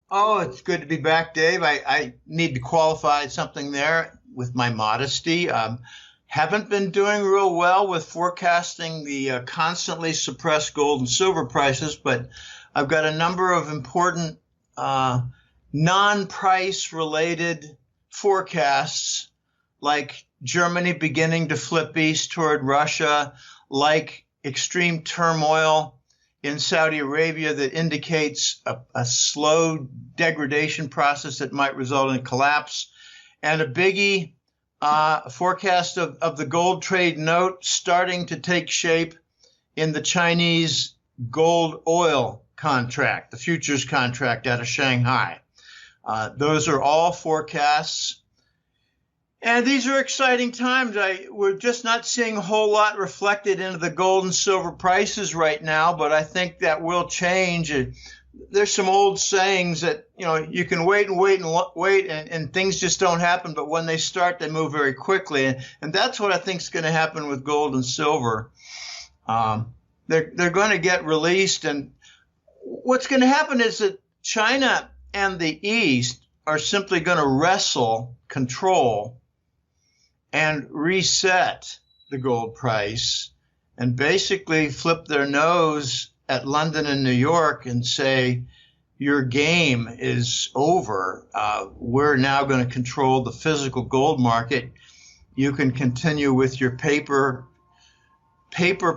Oh, it's good to be back, Dave. I need to qualify something there with my modesty. Haven't been doing real well with forecasting the constantly suppressed gold and silver prices, but I've got a number of important uh, non-price related forecasts, like Germany beginning to flip east toward Russia, like extreme turmoil in Saudi Arabia that indicates a slow degradation process that might result in collapse, and a biggie forecast of the gold trade note starting to take shape in the Chinese gold oil contract, the futures contract out of Shanghai. Those are all forecasts. And these are exciting times. We're just not seeing a whole lot reflected into the gold and silver prices right now, but I think that will change. There's some old sayings that, you can wait and wait and wait, and things just don't happen. But when they start, they move very quickly. And that's what I think is going to happen with gold and silver. They're going to get released. And what's going to happen is that China and the East are simply going to wrestle control and reset the gold price and basically flip their nose at London and New York and say, your game is over. We're now going to control the physical gold market. You can continue with your paper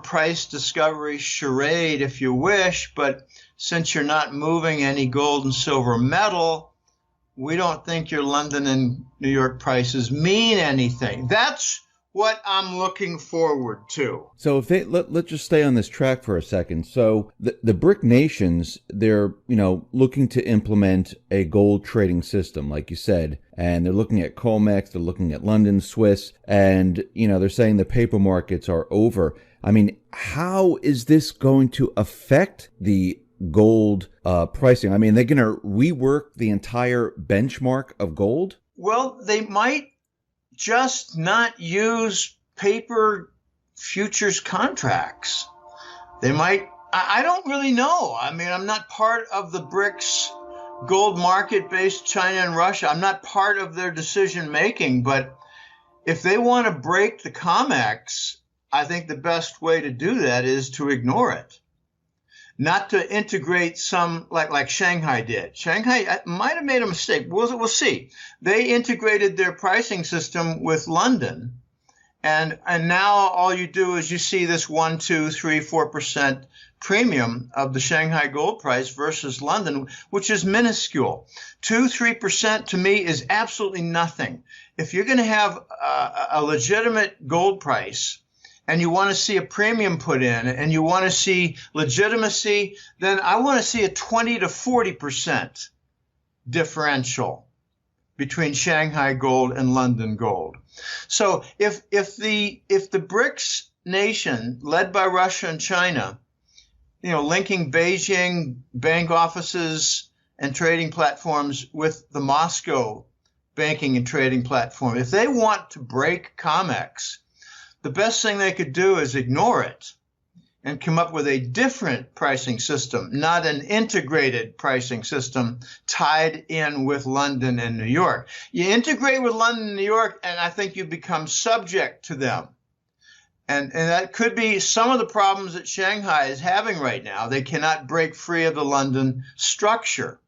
price discovery charade if you wish, but since you're not moving any gold and silver metal, we don't think your London and New York prices mean anything. That's what I'm looking forward to. So if let's just stay on this track for a second. So the BRIC nations, they're looking to implement a gold trading system, like you said, and they're looking at Colmex, they're looking at London, Swiss, and they're saying the paper markets are over. I mean, how is this going to affect the gold pricing? I mean, they're going to rework the entire benchmark of gold? Well, they might just not use paper futures contracts. They might, I don't really know. I mean, I'm not part of the BRICS gold market based China and Russia. I'm not part of their decision making, but if they want to break the COMEX, I think the best way to do that is to ignore it. Not to integrate some like Shanghai did. Shanghai might have made a mistake. We'll see. They integrated their pricing system with London, and now all you do is you see this 1, 2, 3, 4% premium of the Shanghai gold price versus London, which is minuscule. 2, 3% to me is absolutely nothing. If you're going to have a legitimate gold price, and you want to see a premium put in, and you want to see legitimacy, then I want to see a 20 to 40% differential between Shanghai gold and London gold. So if the BRICS nation, led by Russia and China, linking Beijing bank offices and trading platforms with the Moscow banking and trading platform, if they want to break COMEX, the best thing they could do is ignore it and come up with a different pricing system, not an integrated pricing system tied in with London and New York. You integrate with London and New York, and I think you become subject to them. And that could be some of the problems that Shanghai is having right now. They cannot break free of the London structure.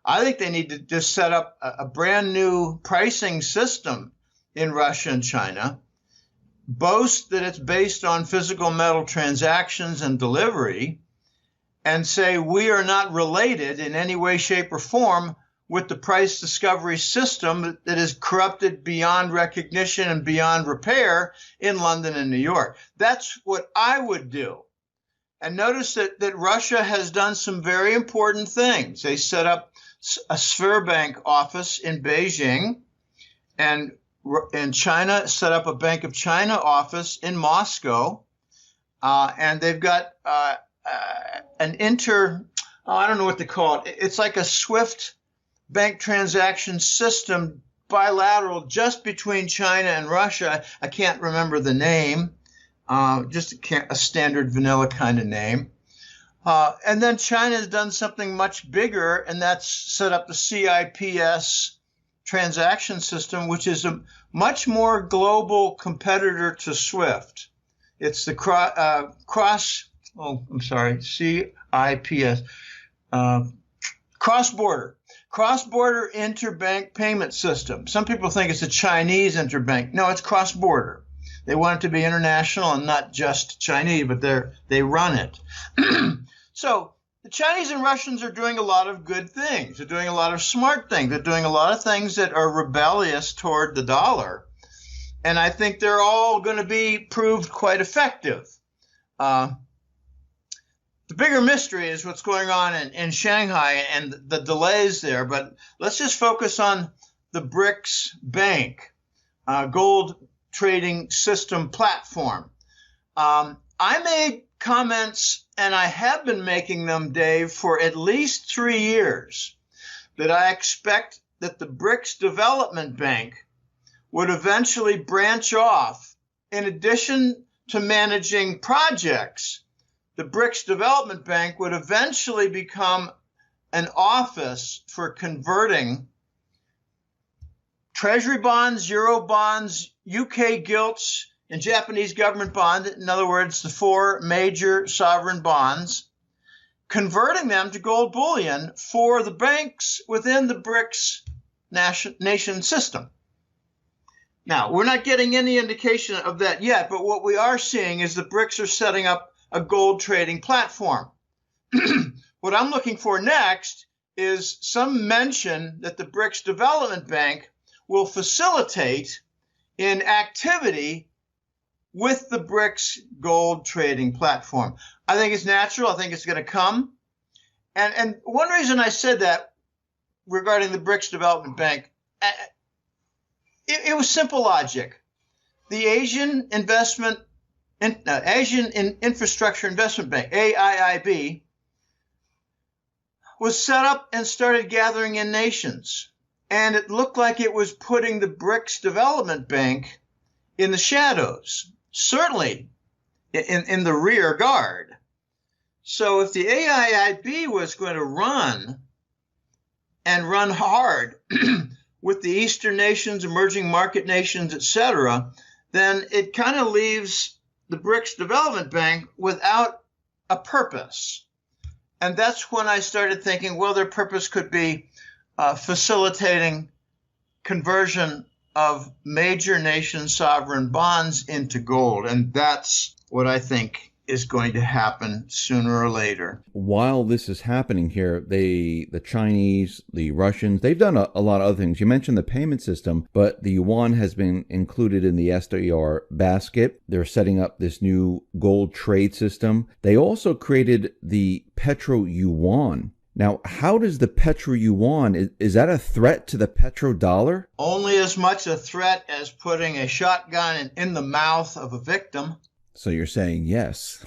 I think they need to just set up a brand new pricing system in Russia and China, boast that it's based on physical metal transactions and delivery, and say we are not related in any way, shape, or form with the price discovery system that is corrupted beyond recognition and beyond repair in London and New York. That's what I would do. And notice that Russia has done some very important things. They set up a Sberbank office in Beijing, and China set up a Bank of China office in Moscow, and they've got I don't know what to call it. It's like a SWIFT bank transaction system, bilateral, just between China and Russia. I can't remember the name, just a standard vanilla kind of name. And then China has done something much bigger, and that's set up the CIPS transaction system, which is a much more global competitor to SWIFT. It's the CIPS, cross-border interbank payment system. Some people think it's a Chinese interbank. No, it's cross-border. They want it to be international and not just Chinese, but they run it. So the Chinese and Russians are doing a lot of good things. They're doing a lot of smart things. They're doing a lot of things that are rebellious toward the dollar. And I think they're all going to be proved quite effective. The bigger mystery is what's going on in Shanghai and the delays there. But let's just focus on the BRICS Bank, gold trading system platform. I made comments, and I have been making them, Dave, for at least 3 years, that I expect that the BRICS Development Bank would eventually branch off. In addition to managing projects, the BRICS Development Bank would eventually become an office for converting treasury bonds, euro bonds, UK gilts, and Japanese government bond, in other words, the 4 major sovereign bonds, converting them to gold bullion for the banks within the BRICS nation system. Now, we're not getting any indication of that yet, but what we are seeing is the BRICS are setting up a gold trading platform. What I'm looking for next is some mention that the BRICS Development Bank will facilitate in activity with the BRICS gold trading platform. I think it's natural. I think it's going to come. And one reason I said that regarding the BRICS Development Bank, it was simple logic. The Asian Infrastructure Investment Bank, AIIB, was set up and started gathering in nations. And it looked like it was putting the BRICS Development Bank in the shadows, certainly in the rear guard. So if the AIIB was going to run hard with the Eastern nations, emerging market nations, etc., then it kind of leaves the BRICS Development Bank without a purpose. And that's when I started thinking, well, their purpose could be facilitating conversion of major nation sovereign bonds into gold. And that's what I think is going to happen sooner or later. While this is happening here, the Chinese, the Russians, they've done a lot of other things. You mentioned the payment system, but the yuan has been included in the SDR basket. They're setting up this new gold trade system. They also created the petro yuan. Now, how does the petro yuan, is that a threat to the petrodollar? Only as much a threat as putting a shotgun in the mouth of a victim. So you're saying yes.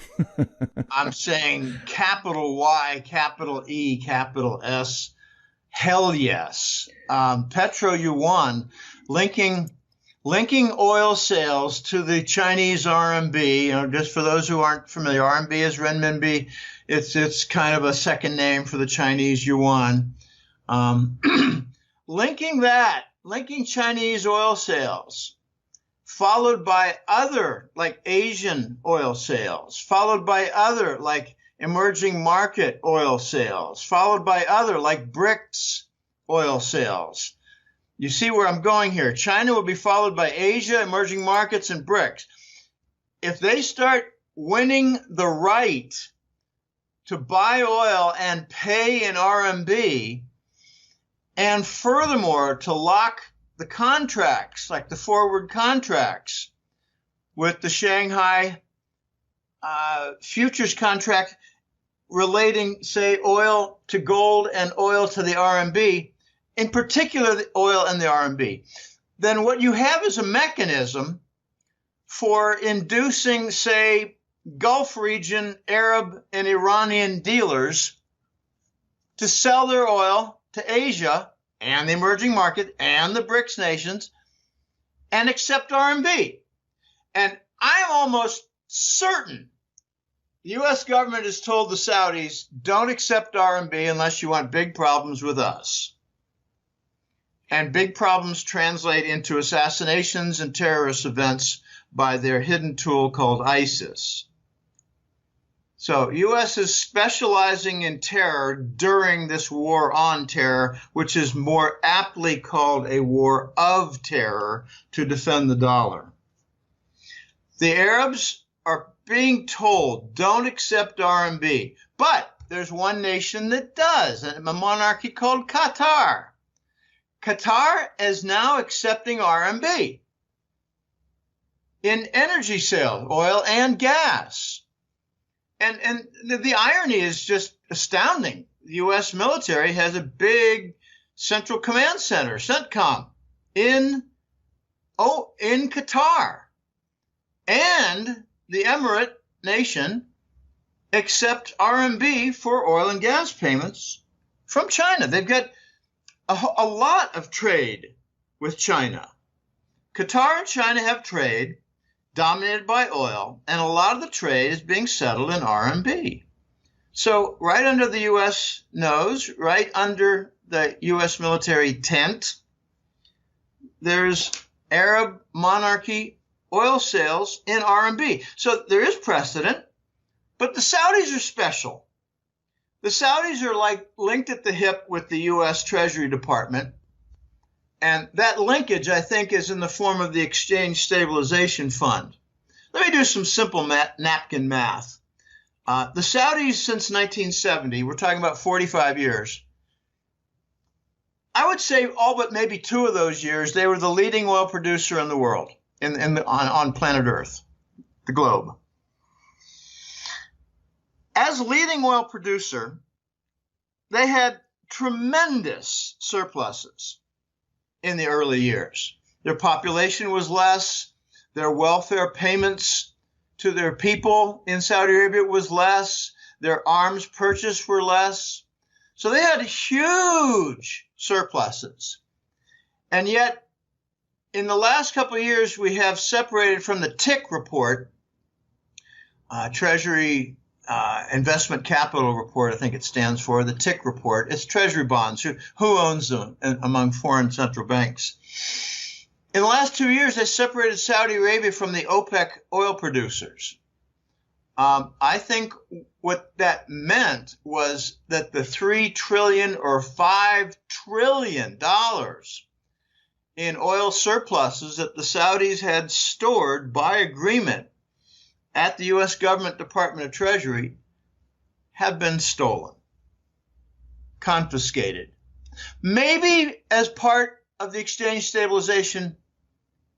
I'm saying capital Y, capital E, capital S, hell yes. Petro yuan, linking oil sales to the Chinese RMB. Just for those who aren't familiar, RMB is renminbi. It's kind of a second name for the Chinese yuan. Linking Chinese oil sales, followed by other like Asian oil sales, followed by other like emerging market oil sales, followed by other like BRICS oil sales. You see where I'm going here. China will be followed by Asia, emerging markets, and BRICS. If they start winning the right to buy oil and pay in RMB, and furthermore to lock the contracts, like the forward contracts with the Shanghai futures contract relating, say, oil to gold and oil to the RMB, in particular the oil and the RMB, then what you have is a mechanism for inducing, say, Gulf region Arab and Iranian dealers to sell their oil to Asia and the emerging market and the BRICS nations and accept RMB. And I'm almost certain The U.S. government has told the Saudis, don't accept RMB unless you want big problems with us. And big problems translate into assassinations and terrorist events by their hidden tool called ISIS. So U.S. is specializing in terror during this war on terror, which is more aptly called a war of terror to defend the dollar. The Arabs are being told, don't accept RMB. But there's one nation that does, a monarchy called Qatar. Qatar is now accepting RMB in energy sales, oil and gas. And the irony is just astounding. The U.S. military has a big central command center, CENTCOM, in Qatar. And the Emirate nation accepts RMB for oil and gas payments from China. They've got a lot of trade with China. Qatar and China have trade dominated by oil, and a lot of the trade is being settled in RMB. So right under the U.S. nose, right under the U.S. military tent, there's Arab monarchy oil sales in RMB. So there is precedent, but the Saudis are special. The Saudis are like linked at the hip with the U.S. Treasury Department. And that linkage, I think, is in the form of the Exchange Stabilization Fund. Let me do some simple napkin math. The Saudis, since 1970, we're talking about 45 years. I would say all but maybe 2 of those years, they were the leading oil producer in the world, on planet Earth, the globe. As leading oil producer, they had tremendous surpluses in the early years. Their population was less. Their welfare payments to their people in Saudi Arabia was less. Their arms purchase were less. So they had huge surpluses. And yet, in the last couple of years, we have separated from the TIC report, Treasury Investment Capital Report, I think it stands for, the TIC report. It's Treasury bonds. Who owns them among foreign central banks? In the last 2 years, they separated Saudi Arabia from the OPEC oil producers. I think what that meant was that the $3 trillion or $5 trillion in oil surpluses that the Saudis had stored by agreement at the U.S. government Department of Treasury have been stolen, confiscated. Maybe as part of the Exchange Stabilization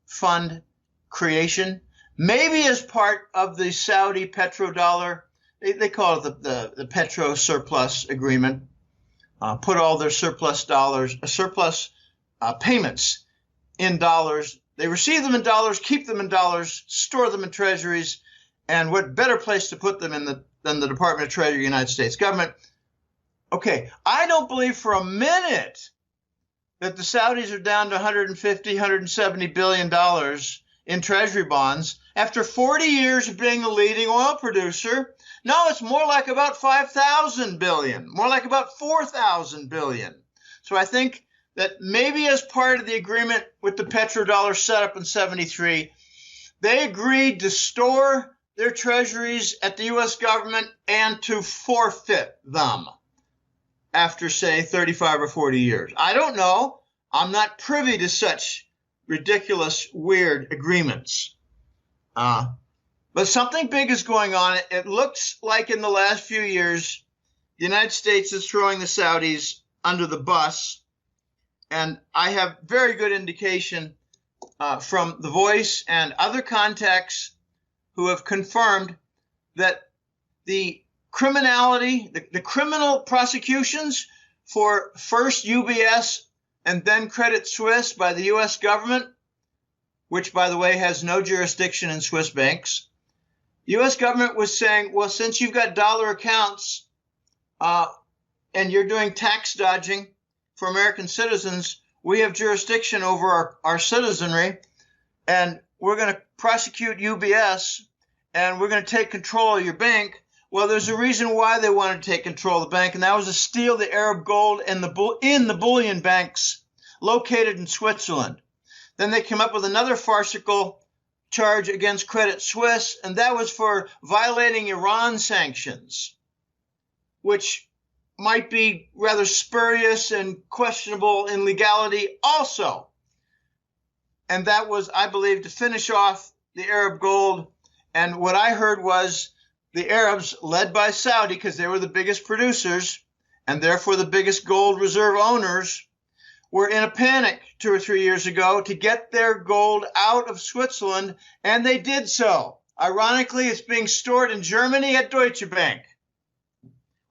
Fund creation, maybe as part of the Saudi petrodollar, they call it the petro surplus agreement, put all their surplus payments in dollars. They receive them in dollars, keep them in dollars, store them in treasuries, and what better place to put them in than the Department of Treasury of the United States government. Okay, I don't believe for a minute that the Saudis are down to $150, $170 billion in treasury bonds after 40 years of being the leading oil producer. No, it's more like about 5,000 billion, more like about 4,000 billion. So I think that maybe as part of the agreement with the petrodollar set up in 73, they agreed to store their treasuries at the U.S. government and to forfeit them after, say, 35 or 40 years. I don't know. I'm not privy to such ridiculous, weird agreements. But something big is going on. It looks like in the last few years, the United States is throwing the Saudis under the bus. And I have very good indication from The Voice and other contacts who have confirmed that the criminality, the criminal prosecutions for first UBS and then Credit Suisse by the U.S. government, which, by the way, has no jurisdiction in Swiss banks, the U.S. government was saying, well, since you've got dollar accounts and you're doing tax dodging for American citizens, we have jurisdiction over our citizenry, and we're going to prosecute UBS, and we're going to take control of your bank. Well, there's a reason why they wanted to take control of the bank, and that was to steal the Arab gold in the bullion banks located in Switzerland. Then they came up with another farcical charge against Credit Suisse, and that was for violating Iran sanctions, which might be rather spurious and questionable in legality also. And that was, I believe, to finish off the Arab gold. And what I heard was the Arabs, led by Saudi, because they were the biggest producers and therefore the biggest gold reserve owners, were in a panic 2 or 3 years ago to get their gold out of Switzerland, and they did so. Ironically, it's being stored in Germany at Deutsche Bank,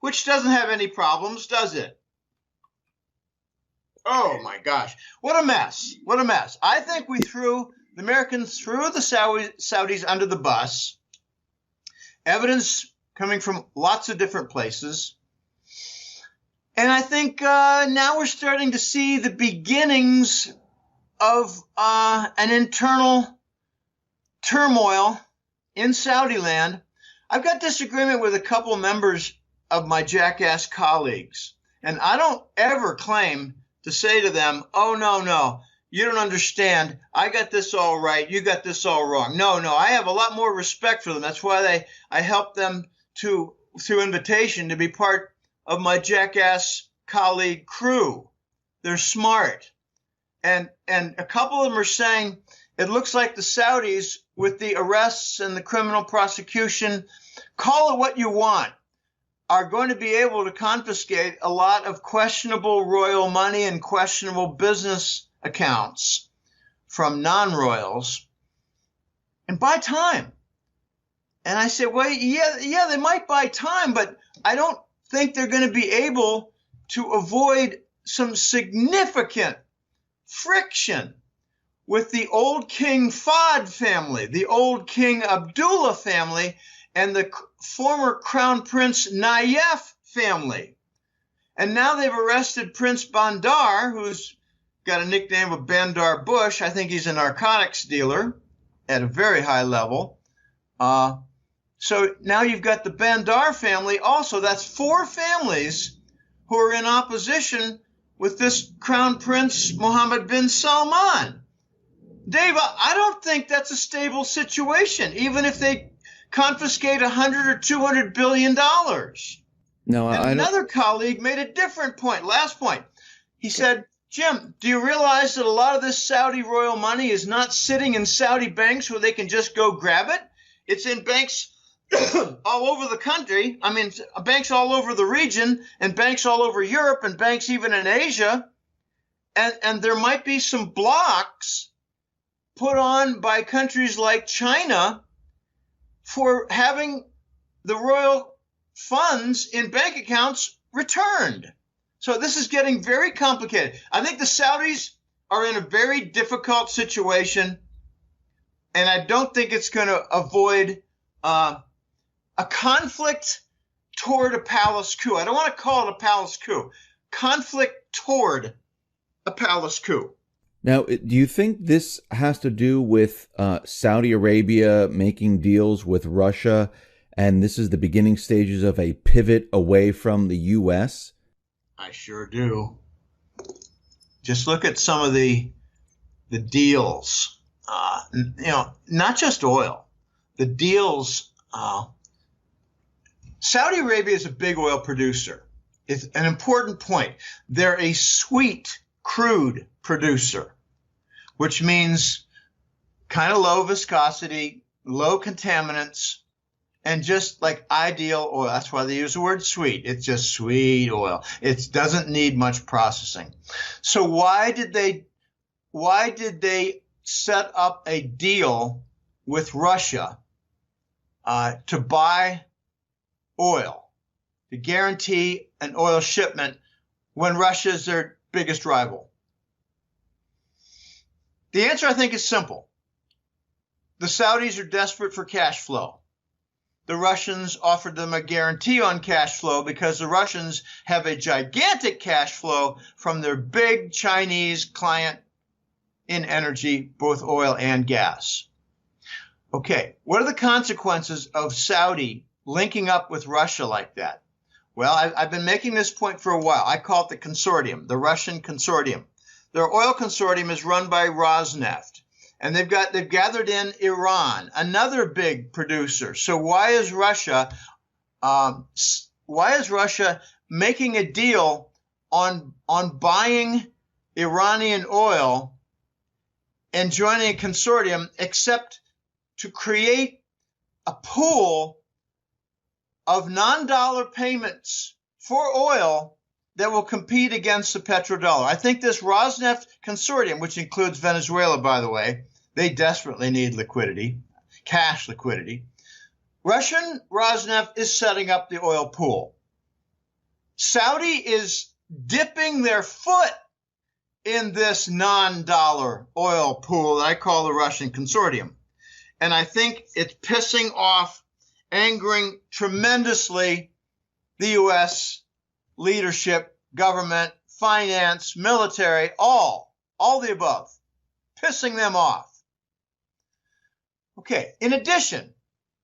which doesn't have any problems, does it? Oh, my gosh. What a mess. What a mess. I think the Americans threw the Saudis under the bus. Evidence coming from lots of different places. And I think now we're starting to see the beginnings of an internal turmoil in Saudi land. I've got disagreement with a couple members of my jackass colleagues, and I don't ever claim to say to them, oh, no, you don't understand. I got this all right. You got this all wrong. No, I have a lot more respect for them. That's why I help them through invitation to be part of my jackass colleague crew. They're smart. And a couple of them are saying it looks like the Saudis, with the arrests and the criminal prosecution, call it what you want, are going to be able to confiscate a lot of questionable royal money and questionable business accounts from non-royals and buy time. And I said, well, yeah, they might buy time, but I don't think they're going to be able to avoid some significant friction with the old King Fahd family, the old King Abdullah family, and the former Crown Prince Nayef family. And now they've arrested Prince Bandar, who's got a nickname of Bandar Bush. I think he's a narcotics dealer at a very high level. So now you've got the Bandar family also. That's 4 families who are in opposition with this Crown Prince Mohammed bin Salman. Dave, I don't think that's a stable situation, even if they confiscate $100 or $200 billion. No, and another colleague made a different point. Last point. He said, Jim, do you realize that a lot of this Saudi royal money is not sitting in Saudi banks where they can just go grab it? It's in banks all over the country. I mean, banks all over the region, and banks all over Europe, and banks even in Asia. And there might be some blocks put on by countries like China for having the royal funds in bank accounts returned. So this is getting very complicated. I think the Saudis are in a very difficult situation, and I don't think it's going to avoid a conflict toward a palace coup. I don't want to call it a palace coup. Conflict toward a palace coup. Now, do you think this has to do with Saudi Arabia making deals with Russia, and this is the beginning stages of a pivot away from the U.S.? I sure do. Just look at some of the deals. Not just oil. The deals. Saudi Arabia is a big oil producer. It's an important point. They're a sweet crude producer, which means kind of low viscosity, low contaminants, and just like ideal oil. That's why they use the word sweet. It's just sweet oil. It doesn't need much processing. So why did they set up a deal with Russia to buy oil, to guarantee an oil shipment when Russia is their biggest rival? The answer, I think, is simple. The Saudis are desperate for cash flow. The Russians offered them a guarantee on cash flow because the Russians have a gigantic cash flow from their big Chinese client in energy, both oil and gas. Okay, what are the consequences of Saudi linking up with Russia like that? Well, I've been making this point for a while. I call it the consortium, the Russian consortium. Their oil consortium is run by Rosneft, and they've gathered in Iran, another big producer. So why is Russia making a deal on buying Iranian oil and joining a consortium, except to create a pool of non-dollar payments for oil that will compete against the petrodollar? I think this Rosneft consortium, which includes Venezuela, by the way, they desperately need liquidity, cash liquidity. Russian Rosneft is setting up the oil pool. Saudi is dipping their foot in this non-dollar oil pool that I call the Russian consortium. And I think it's pissing off, angering tremendously the U.S. leadership, government, finance, military, all the above, pissing them off. Okay, in addition,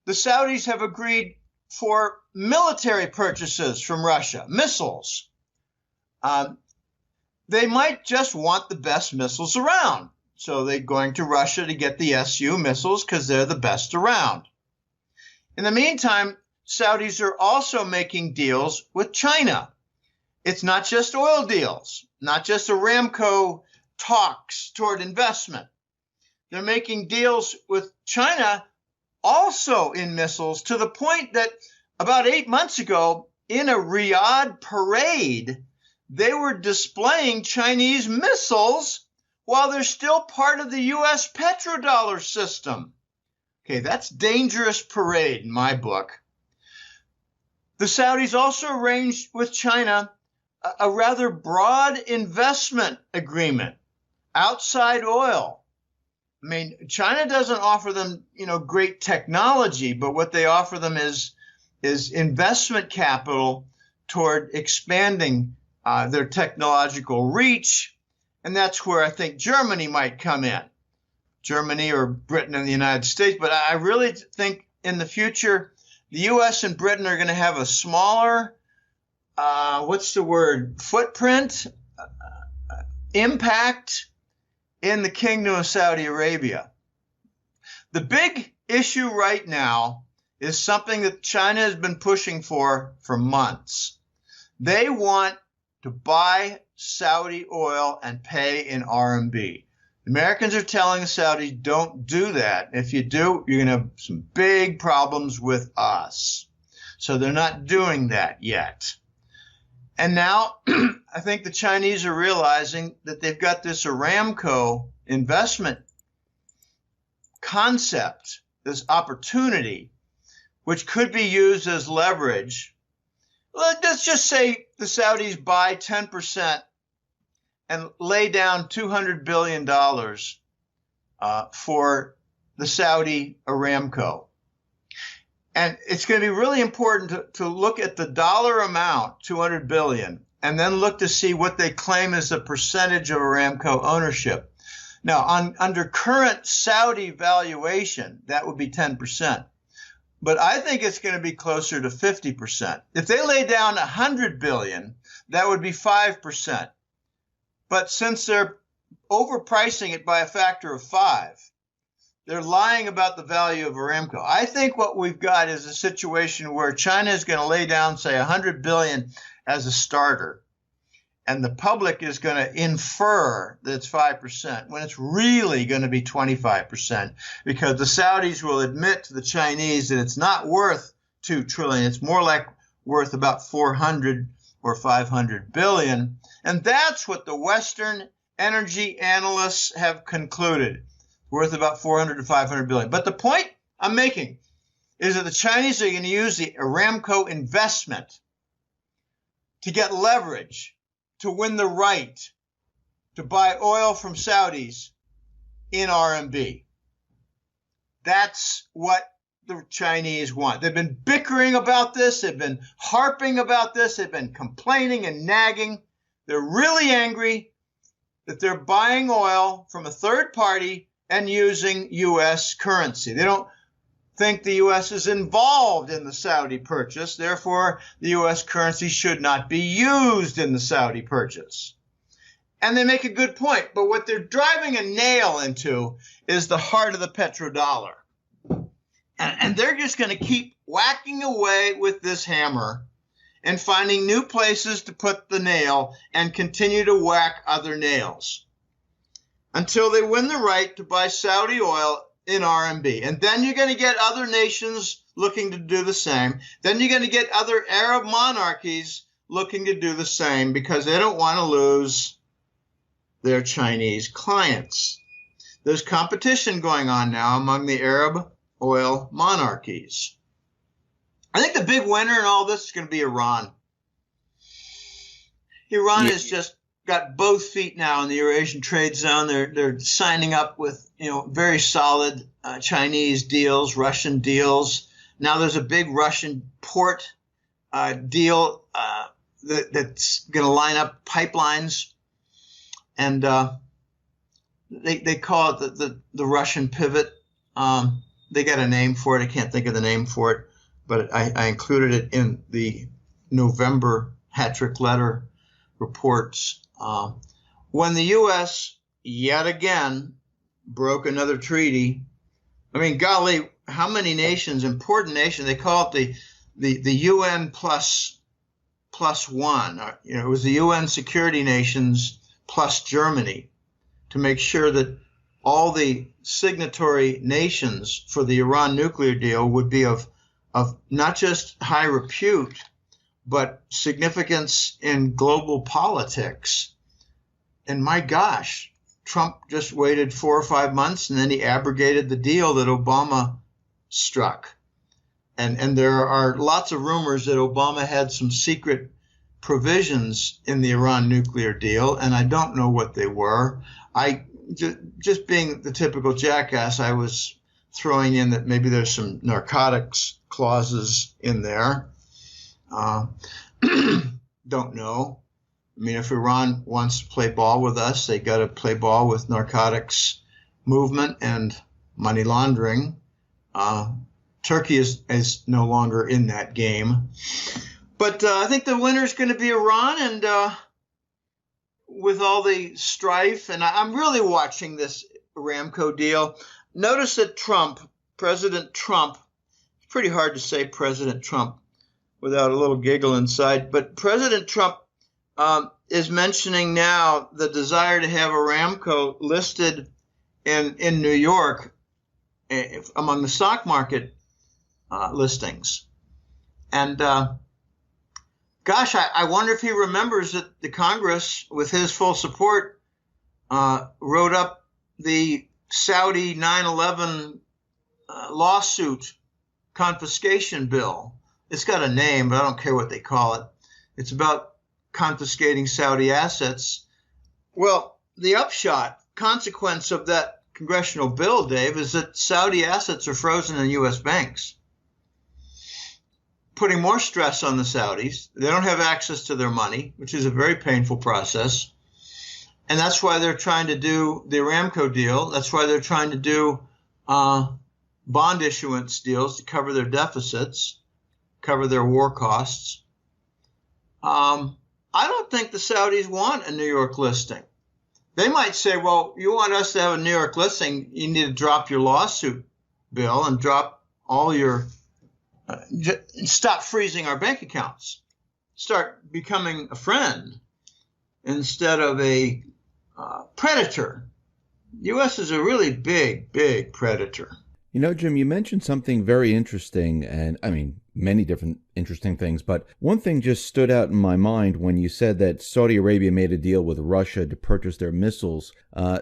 the Saudis have agreed for military purchases from Russia, missiles. They might just want the best missiles around. So they're going to Russia to get the Su missiles because they're the best around. In the meantime, Saudis are also making deals with China. It's not just oil deals, not just Aramco talks toward investment. They're making deals with China also in missiles, to the point that about 8 months ago in a Riyadh parade, they were displaying Chinese missiles while they're still part of the U.S. petrodollar system. Okay, that's dangerous parade in my book. The Saudis also arranged with China a rather broad investment agreement outside oil. I mean, China doesn't offer them, great technology, but what they offer them is investment capital toward expanding their technological reach. And that's where I think Germany might come in. Germany or Britain and the United States. But I really think in the future, the U.S. and Britain are going to have a smaller, footprint, impact in the Kingdom of Saudi Arabia. The big issue right now is something that China has been pushing for months. They want to buy Saudi oil and pay in RMB. The Americans are telling the Saudis, don't do that. If you do, you're going to have some big problems with us. So they're not doing that yet. And now I think the Chinese are realizing that they've got this Aramco investment concept, this opportunity, which could be used as leverage. Let's just say the Saudis buy 10% and lay down $200 billion for the Saudi Aramco. And it's going to be really important to look at the dollar amount, $200 billion, and then look to see what they claim is the percentage of Aramco ownership. Now, under current Saudi valuation, that would be 10%. But I think it's going to be closer to 50%. If they lay down $100 billion, that would be 5%. But since they're overpricing it by a factor of 5, they're lying about the value of Aramco. I think what we've got is a situation where China is going to lay down, say, $100 billion as a starter, and the public is going to infer that it's 5% when it's really going to be 25%, because the Saudis will admit to the Chinese that it's not worth $2 trillion. It's more like worth about 400 or 500 billion. And that's what the Western energy analysts have concluded, worth about 400 to 500 billion. But the point I'm making is that the Chinese are going to use the Aramco investment to get leverage, to win the right to buy oil from Saudis in RMB. That's what the Chinese want. They've been bickering about this. They've been harping about this. They've been complaining and nagging. They're really angry that they're buying oil from a third party and using U.S. currency. They don't. think the U.S. is involved in the Saudi purchase. Therefore, the U.S. currency should not be used in the Saudi purchase. And they make a good point. But what they're driving a nail into is the heart of the petrodollar. And they're just going to keep whacking away with this hammer and finding new places to put the nail and continue to whack other nails until they win the right to buy Saudi oil in RMB. And then you're going to get other nations looking to do the same. Then you're going to get other Arab monarchies looking to do the same because they don't want to lose their Chinese clients. There's competition going on now among the Arab oil monarchies. I think the big winner in all this is going to be Iran. Iran has just got both feet now in the Eurasian trade zone. They're signing up with very solid Chinese deals, Russian deals. Now there's a big Russian port deal that's going to line up pipelines, and they call it the Russian pivot. They got a name for it. I can't think of the name for it, but I included it in the November hat-trick letter reports. When the U.S. yet again broke another treaty, I mean, golly, how many nations, important nations, they call it the UN plus one. It was the UN security nations plus Germany to make sure that all the signatory nations for the Iran nuclear deal would be of not just high repute, but significance in global politics. And my gosh, Trump just waited 4 or 5 months and then he abrogated the deal that Obama struck. And there are lots of rumors that Obama had some secret provisions in the Iran nuclear deal, and I don't know what they were. Just being the typical jackass, I was throwing in that maybe there's some narcotics clauses in there. Don't know. I mean, if Iran wants to play ball with us, they got to play ball with narcotics movement and money laundering. Turkey is no longer in that game. But I think the winner is going to be Iran, and with all the strife, and I'm really watching this Aramco deal. Notice that President Trump, it's pretty hard to say President Trump without a little giggle inside, but President Trump is mentioning now the desire to have Aramco listed in New York among the stock market listings. And gosh, I wonder if he remembers that the Congress, with his full support, wrote up the Saudi 9/11 lawsuit confiscation bill. It's got a name, but I don't care what they call it. It's about confiscating Saudi assets. Well, the consequence of that congressional bill, Dave, is that Saudi assets are frozen in U.S. banks, putting more stress on the Saudis. They don't have access to their money, which is a very painful process. And that's why they're trying to do the Aramco deal. That's why they're trying to do bond issuance deals to cover their deficits, cover their war costs. I don't think the Saudis want a New York listing. They might say, well, you want us to have a New York listing, you need to drop your lawsuit bill and drop all your stop freezing our bank accounts. Start becoming a friend instead of a predator. The U.S. is a really big, big predator. Jim, you mentioned something very interesting, and I mean, many different interesting things, but one thing just stood out in my mind when you said that Saudi Arabia made a deal with Russia to purchase their missiles.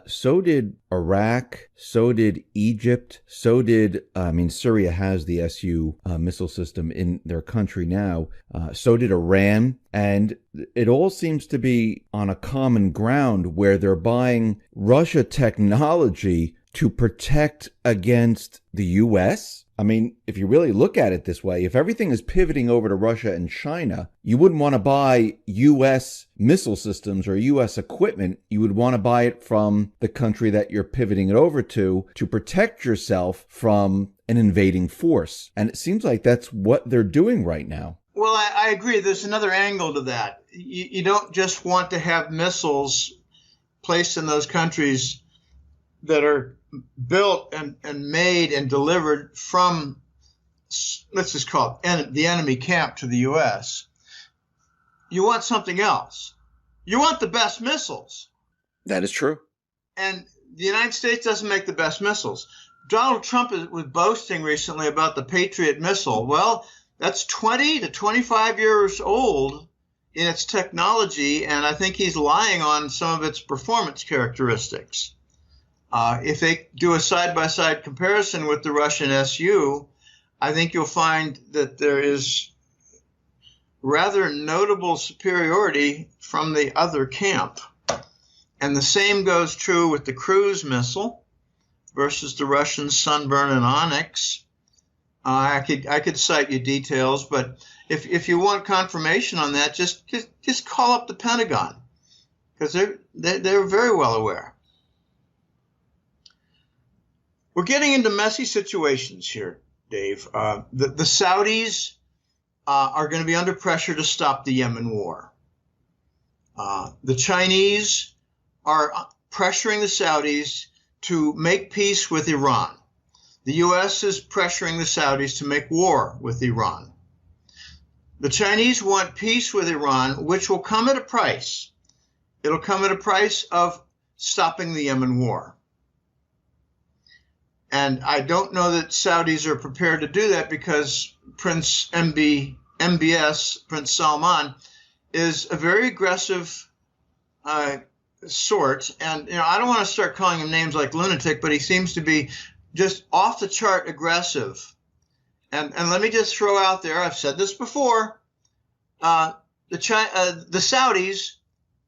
So did Iraq, so did Egypt, Syria has the Su missile system in their country now, so did Iran, and it all seems to be on a common ground where they're buying Russia technology to protect against the U.S. I mean, if you really look at it this way, if everything is pivoting over to Russia and China, you wouldn't want to buy U.S. missile systems or U.S. equipment. You would want to buy it from the country that you're pivoting it over to protect yourself from an invading force. And it seems like that's what they're doing right now. Well, I agree. There's another angle to that. You don't just want to have missiles placed in those countries that are built and made and delivered from, let's just call it the enemy camp to the U.S. You want something else. You want the best missiles. That is true. And the United States doesn't make the best missiles. Donald Trump was boasting recently about the Patriot missile. Well, that's 20 to 25 years old in its technology, and I think he's lying on some of its performance characteristics. If they do a side-by-side comparison with the Russian Su, I think you'll find that there is rather notable superiority from the other camp. And the same goes true with the cruise missile versus the Russian Sunburn and Onyx. I could cite you details, but if you want confirmation on that, just call up the Pentagon, because they're very well aware. We're getting into messy situations here, Dave. The Saudis are going to be under pressure to stop the Yemen war. The Chinese are pressuring the Saudis to make peace with Iran. The U.S. is pressuring the Saudis to make war with Iran. The Chinese want peace with Iran, which will come at a price. It'll come at a price of stopping the Yemen war. And I don't know that Saudis are prepared to do that because Prince MBS, Prince Salman, is a very aggressive sort. And I don't want to start calling him names like lunatic, but he seems to be just off the chart aggressive. And let me just throw out there, I've said this before, the Saudis,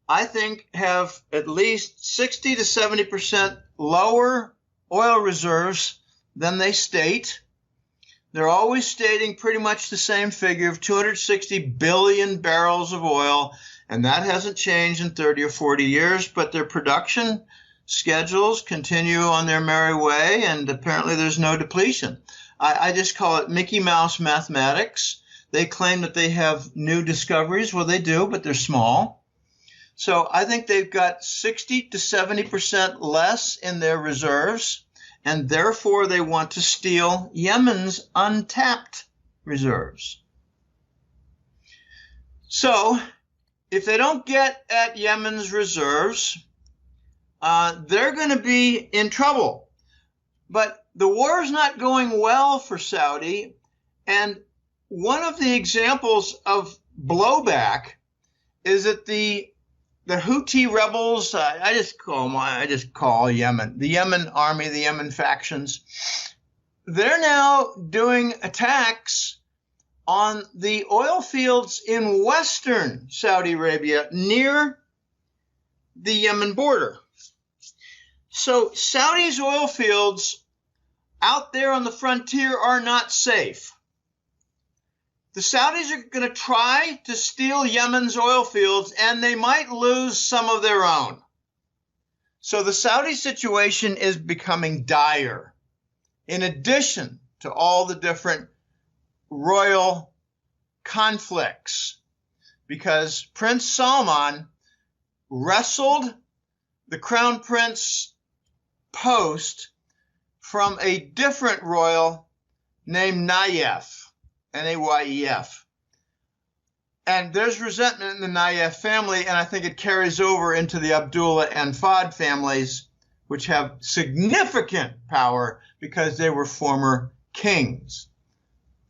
I think, have at least 60 to 70% lower oil reserves than they state. They're always stating pretty much the same figure of 260 billion barrels of oil, and that hasn't changed in 30 or 40 years, but their production schedules continue on their merry way, and apparently there's no depletion. I just call it Mickey Mouse mathematics. They claim that they have new discoveries. Well, they do, but they're small. So I think they've got 60 to 70% less in their reserves, and therefore they want to steal Yemen's untapped reserves. So if they don't get at Yemen's reserves, they're going to be in trouble. But the war is not going well for Saudi, and one of the examples of blowback is that the Houthi rebels, I just call Yemen, the Yemen army, the Yemen factions, they're now doing attacks on the oil fields in western Saudi Arabia near the Yemen border. So Saudi's oil fields out there on the frontier are not safe. The Saudis are going to try to steal Yemen's oil fields, and they might lose some of their own. So the Saudi situation is becoming dire, in addition to all the different royal conflicts, because Prince Salman wrestled the Crown Prince post from a different royal named Nayef. Nayef. And there's resentment in the Nayef family, and I think it carries over into the Abdullah and Fahd families, which have significant power because they were former kings.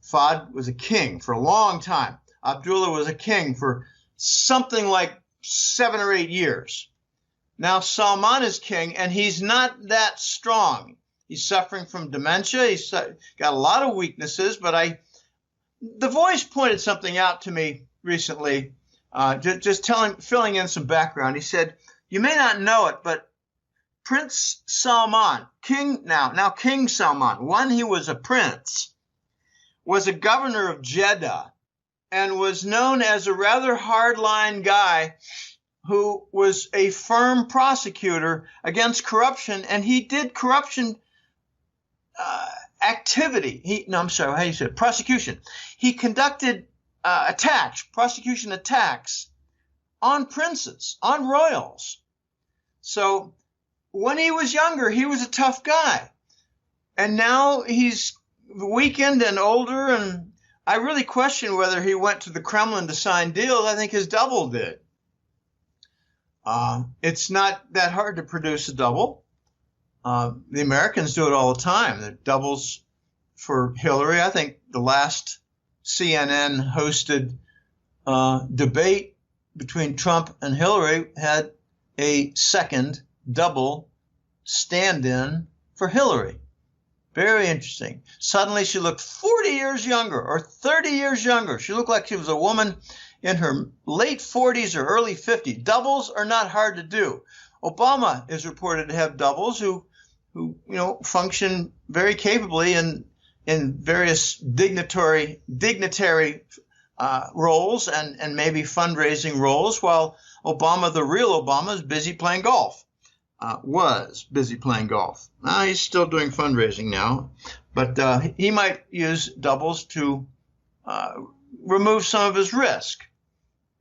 Fahd was a king for a long time. Abdullah was a king for something like 7 or 8 years. Now Salman is king, and he's not that strong. He's suffering from dementia. He's got a lot of weaknesses, but The Voice pointed something out to me recently, filling in some background. He said, you may not know it, but Prince Salman, now King Salman, when he was a prince, was a governor of Jeddah and was known as a rather hardline guy who was a firm prosecutor against corruption, and he did corruption activity. Prosecution. He conducted prosecution attacks on princes, on royals. So when he was younger, he was a tough guy. And now he's weakened and older, and I really question whether he went to the Kremlin to sign deals. I think his double did. It's not that hard to produce a double. The Americans do it all the time. The doubles for Hillary. I think the last CNN hosted debate between Trump and Hillary had a second double stand-in for Hillary. Very interesting. Suddenly she looked 40 years younger or 30 years younger. She looked like she was a woman in her late 40s or early 50s. Doubles are not hard to do. Obama is reported to have doubles who function very capably in various dignitary roles and maybe fundraising roles, while Obama, the real Obama, is busy playing golf. Was busy playing golf. He's still doing fundraising now, but he might use doubles to remove some of his risk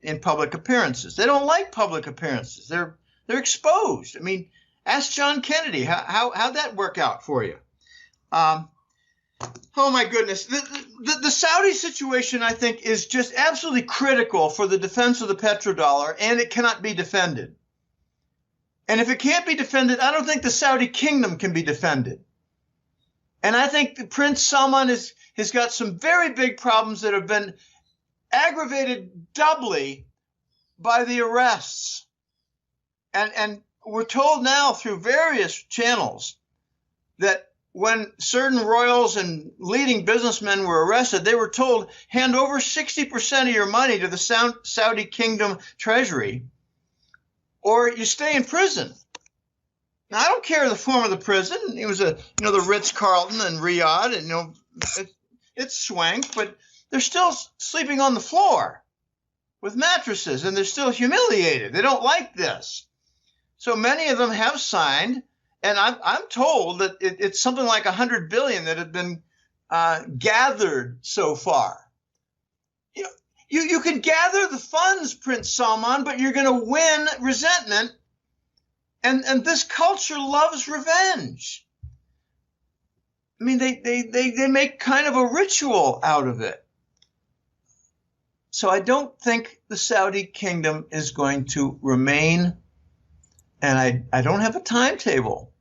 in public appearances. They don't like public appearances. They're exposed. I mean, ask John Kennedy. How'd that work out for you? Oh my goodness. The Saudi situation, I think, is just absolutely critical for the defense of the petrodollar, and it cannot be defended. And if it can't be defended, I don't think the Saudi kingdom can be defended. And I think the Prince Salman has got some very big problems that have been aggravated doubly by the arrests. And we're told now through various channels that when certain royals and leading businessmen were arrested, they were told, hand over 60% of your money to the Saudi kingdom treasury, or you stay in prison. Now, I don't care the form of the prison. It was the Ritz-Carlton in Riyadh, and it's swank, but they're still sleeping on the floor with mattresses, and they're still humiliated. They don't like this. So many of them have signed, and I'm told that it's something like $100 billion that have been gathered so far. You can gather the funds, Prince Salman, but you're going to win resentment. And this culture loves revenge. I mean, they make kind of a ritual out of it. So I don't think the Saudi kingdom is going to remain. And I don't have a timetable.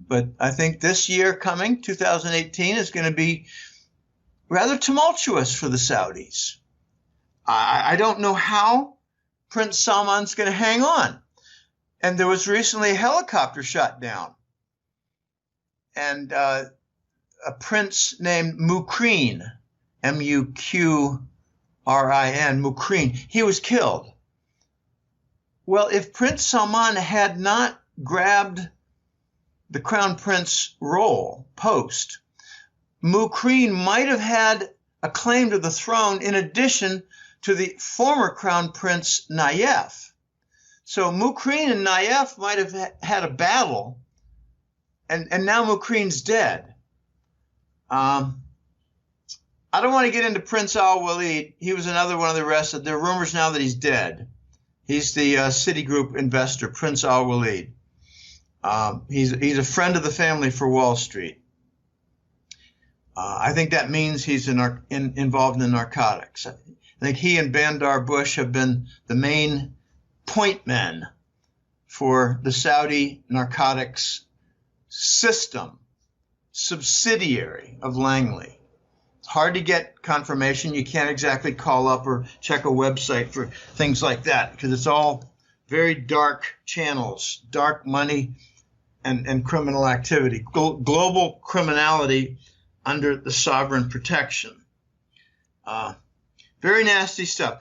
But I think this year coming, 2018, is going to be rather tumultuous for the Saudis. I don't know how Prince Salman's going to hang on. And there was recently a helicopter shot down. And a prince named Muqrin, Muqrin, Muqrin, he was killed. Well, if Prince Salman had not grabbed the crown prince post, Muqrin might have had a claim to the throne in addition to the former crown prince Nayef. So Muqrin and Nayef might have had a battle, and now Muqrin's dead. I don't want to get into Prince Al-Walid. He was another one of the arrested. There are rumors now that he's dead. He's the Citigroup investor, Prince Al-Walid. He's a friend of the family for Wall Street. I think that means he's involved in narcotics. I think he and Bandar Bush have been the main point men for the Saudi narcotics system, subsidiary of Langley. It's hard to get confirmation. You can't exactly call up or check a website for things like that because it's all very dark channels, dark money and criminal activity, global criminality under the sovereign protection. Very nasty stuff.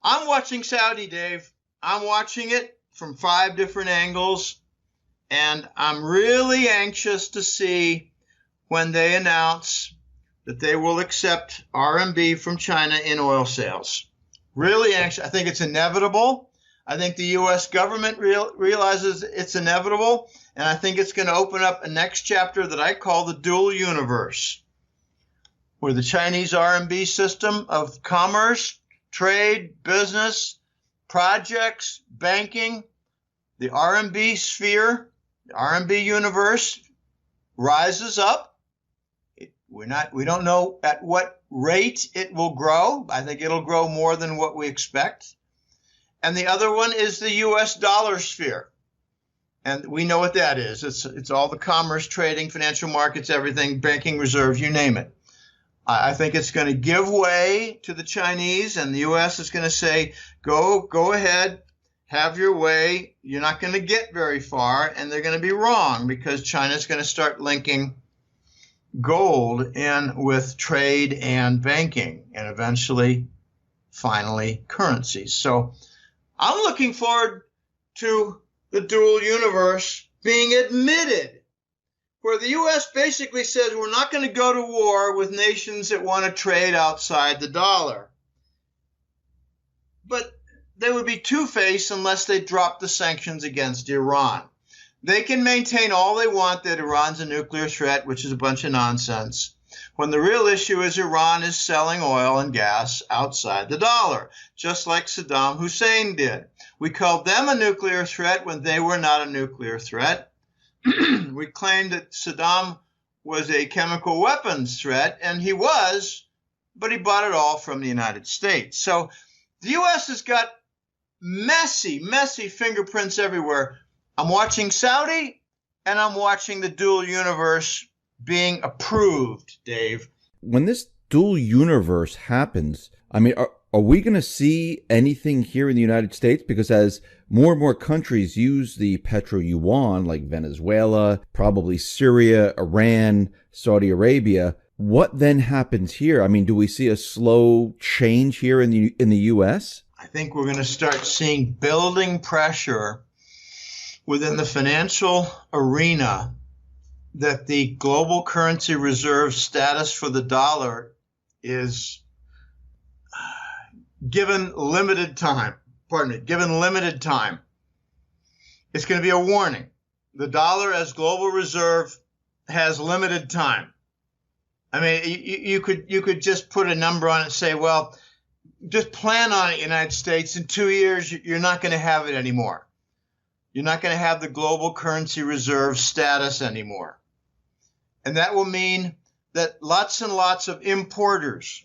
I'm watching Saudi, Dave. I'm watching it from 5 different angles. And I'm really anxious to see when they announce that they will accept RMB from China in oil sales. Really anxious. I think it's inevitable. I think the U.S. government realizes it's inevitable, and I think it's going to open up a next chapter that I call the dual universe, where the Chinese RMB system of commerce, trade, business, projects, banking, the RMB sphere, the RMB universe rises up. We don't know at what rate it will grow. I think it'll grow more than what we expect. And the other one is the U.S. dollar sphere. And we know what that is. It's all the commerce, trading, financial markets, everything, banking reserves, you name it. I think it's going to give way to the Chinese, and the U.S. is going to say, go ahead, have your way. You're not going to get very far, and they're going to be wrong because China's going to start linking gold in with trade and banking, and eventually, finally, currencies. So I'm looking forward to the dual universe being admitted, where the U.S. basically says we're not going to go to war with nations that want to trade outside the dollar. But they would be two-faced unless they drop the sanctions against Iran. They can maintain all they want that Iran's a nuclear threat, which is a bunch of nonsense, when the real issue is Iran is selling oil and gas outside the dollar, just like Saddam Hussein did. We called them a nuclear threat when they were not a nuclear threat. We claimed that Saddam was a chemical weapons threat, and he was, but he bought it all from the United States. So the U.S. has got messy fingerprints everywhere. I'm watching Saudi, and I'm watching the dual universe being approved, Dave. When this dual universe happens, I mean, are we going to see anything here in the United States? Because as more and more countries use the petro-yuan, like Venezuela, probably Syria, Iran, Saudi Arabia, what then happens here? I mean, do we see a slow change here in the U.S.? I think we're going to start seeing building pressure within the financial arena that the global currency reserve status for the dollar is given limited time. Given limited time. It's going to be a warning. The dollar as global reserve has limited time. I mean, you could just put a number on it and say, well, just plan on it, United States. In 2 years, you're not going to have it anymore. You're not going to have the global currency reserve status anymore. And that will mean that lots and lots of importers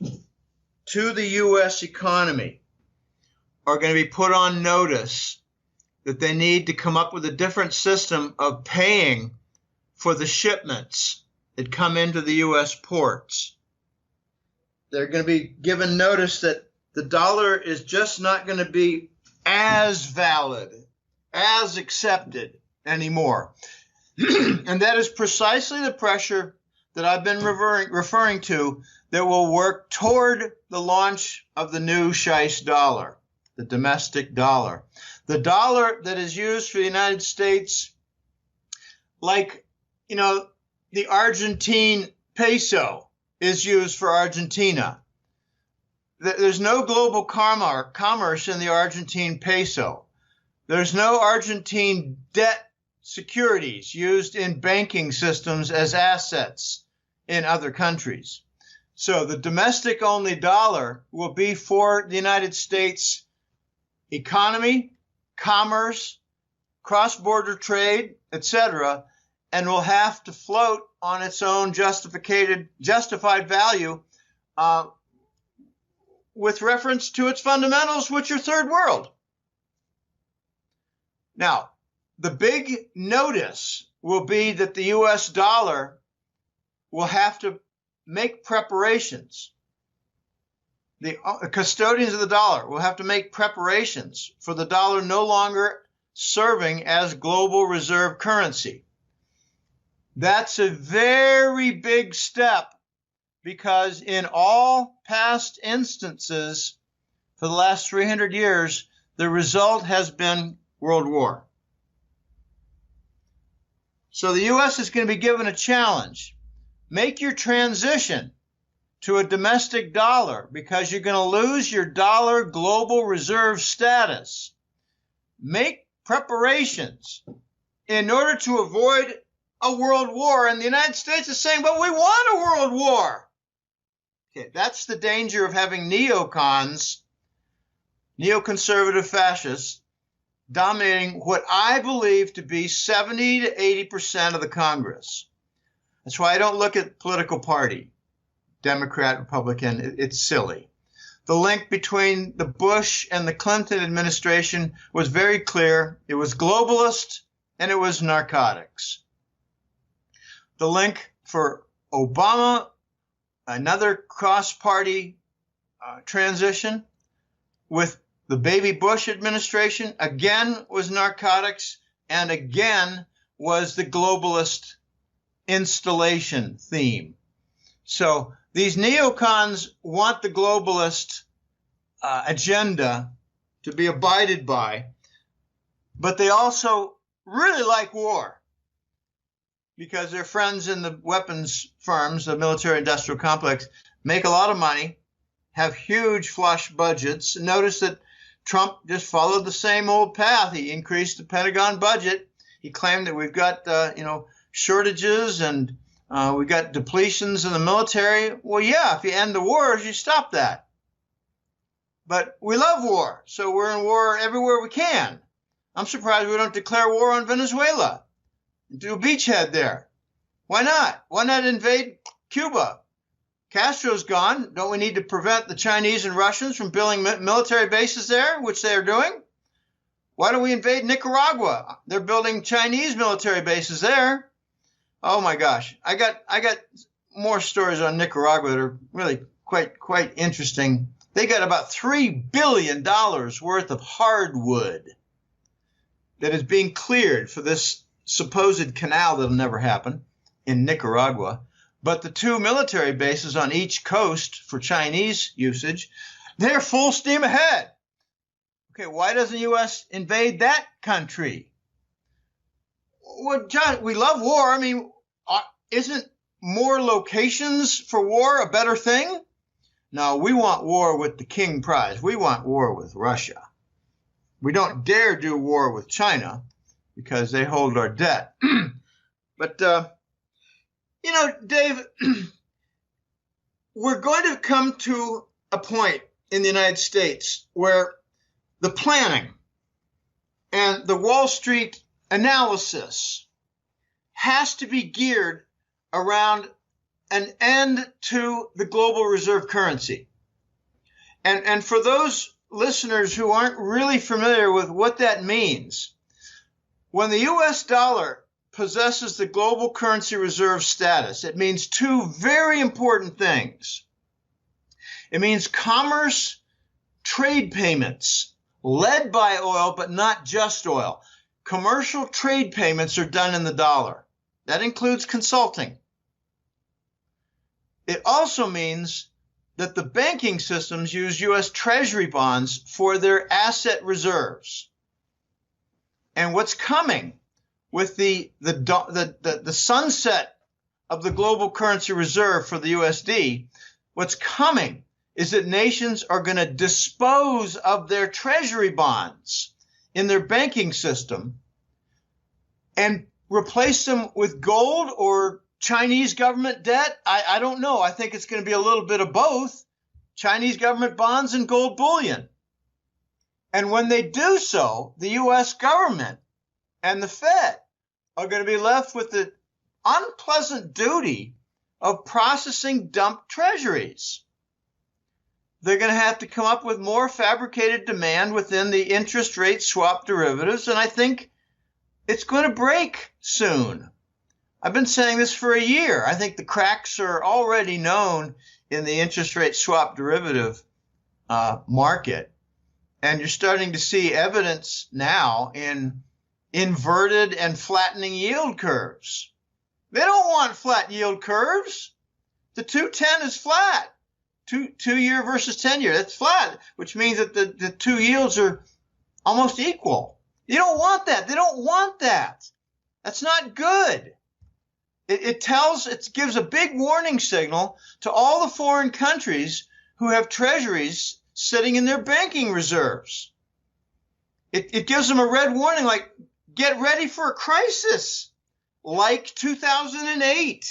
to the U.S. economy are going to be put on notice that they need to come up with a different system of paying for the shipments that come into the U.S. ports. They're going to be given notice that the dollar is just not going to be as valid, as accepted anymore. And that is precisely the pressure that I've been referring to that will work toward the launch of the new Scheisse dollar, the domestic dollar. The dollar that is used for the United States, like, the Argentine peso is used for Argentina. There's no global commerce in the Argentine peso. There's no Argentine debt securities used in banking systems as assets in other countries. So the domestic-only dollar will be for the United States economy, commerce, cross-border trade, etc., and will have to float on its own justified value with reference to its fundamentals, which are third world. Now, the big notice will be that the U.S. dollar will have to make preparations. The custodians of the dollar will have to make preparations for the dollar no longer serving as global reserve currency. That's a very big step because in all past instances for the last 300 years, the result has been World War. So the U.S. is going to be given a challenge. Make your transition to a domestic dollar because you're going to lose your dollar global reserve status. Make preparations in order to avoid a world war. And the United States is saying, but we want a world war. Okay, that's the danger of having neocons, neoconservative fascists, dominating what I believe to be 70 to 80% of the Congress. That's why I don't look at political party, Democrat, Republican. It's silly. The link between the Bush and the Clinton administration was very clear. It was globalist and it was narcotics. The link for Obama, another cross-party transition with the baby Bush administration, again was narcotics and again was the globalist installation theme. So these neocons want the globalist agenda to be abided by, but they also really like war because their friends in the weapons firms, the military-industrial complex, make a lot of money, have huge flush budgets. Notice that Trump just followed the same old path. He increased the Pentagon budget. He claimed that we've got, shortages and we got depletions in the military. Well, yeah, if you end the wars, you stop that. But we love war, so we're in war everywhere we can. I'm surprised we don't declare war on Venezuela. Do a beachhead there. Why not? Why not invade Cuba? Castro's gone. Don't we need to prevent the Chinese and Russians from building military bases there, which they are doing? Why don't we invade Nicaragua? They're building Chinese military bases there. Oh my gosh. I got more stories on Nicaragua that are really quite interesting. They got about $3 billion worth of hardwood that is being cleared for this supposed canal that'll never happen in Nicaragua. But the two military bases on each coast for Chinese usage, they're full steam ahead. Okay, why doesn't the U.S. invade that country? Well, John, we love war. I mean, isn't more locations for war a better thing? No, we want war with the King Prize. We want war with Russia. We don't dare do war with China because they hold our debt. But, Dave, we're going to come to a point in the United States where the planning and the Wall Street analysis has to be geared around an end to the global reserve currency. And for those listeners who aren't really familiar with what that means, when the U.S. dollar possesses the global currency reserve status, it means two very important things. It means commerce, trade payments, led by oil, but not just oil. Commercial trade payments are done in the dollar. That includes consulting. It also means that the banking systems use U.S. Treasury bonds for their asset reserves. And what's coming with the sunset of the global currency reserve for the USD, what's coming is that nations are going to dispose of their treasury bonds in their banking system and replace them with gold or Chinese government debt. I don't know. I think it's going to be a little bit of both, Chinese government bonds and gold bullion. And when they do so, the U.S. government and the Fed are going to be left with the unpleasant duty of processing dumped treasuries. They're going to have to come up with more fabricated demand within the interest rate swap derivatives, and I think it's going to break soon. I've been saying this for a year. I think the cracks are already known in the interest rate swap derivative market, and you're starting to see evidence now in inverted and flattening yield curves. They don't want flat yield curves. The 210 is flat. Two-year versus 10-year, that's flat, which means that the two yields are almost equal. You don't want that. They don't want that. That's not good. It gives a big warning signal to all the foreign countries who have treasuries sitting in their banking reserves. It gives them a red warning, like, get ready for a crisis like 2008.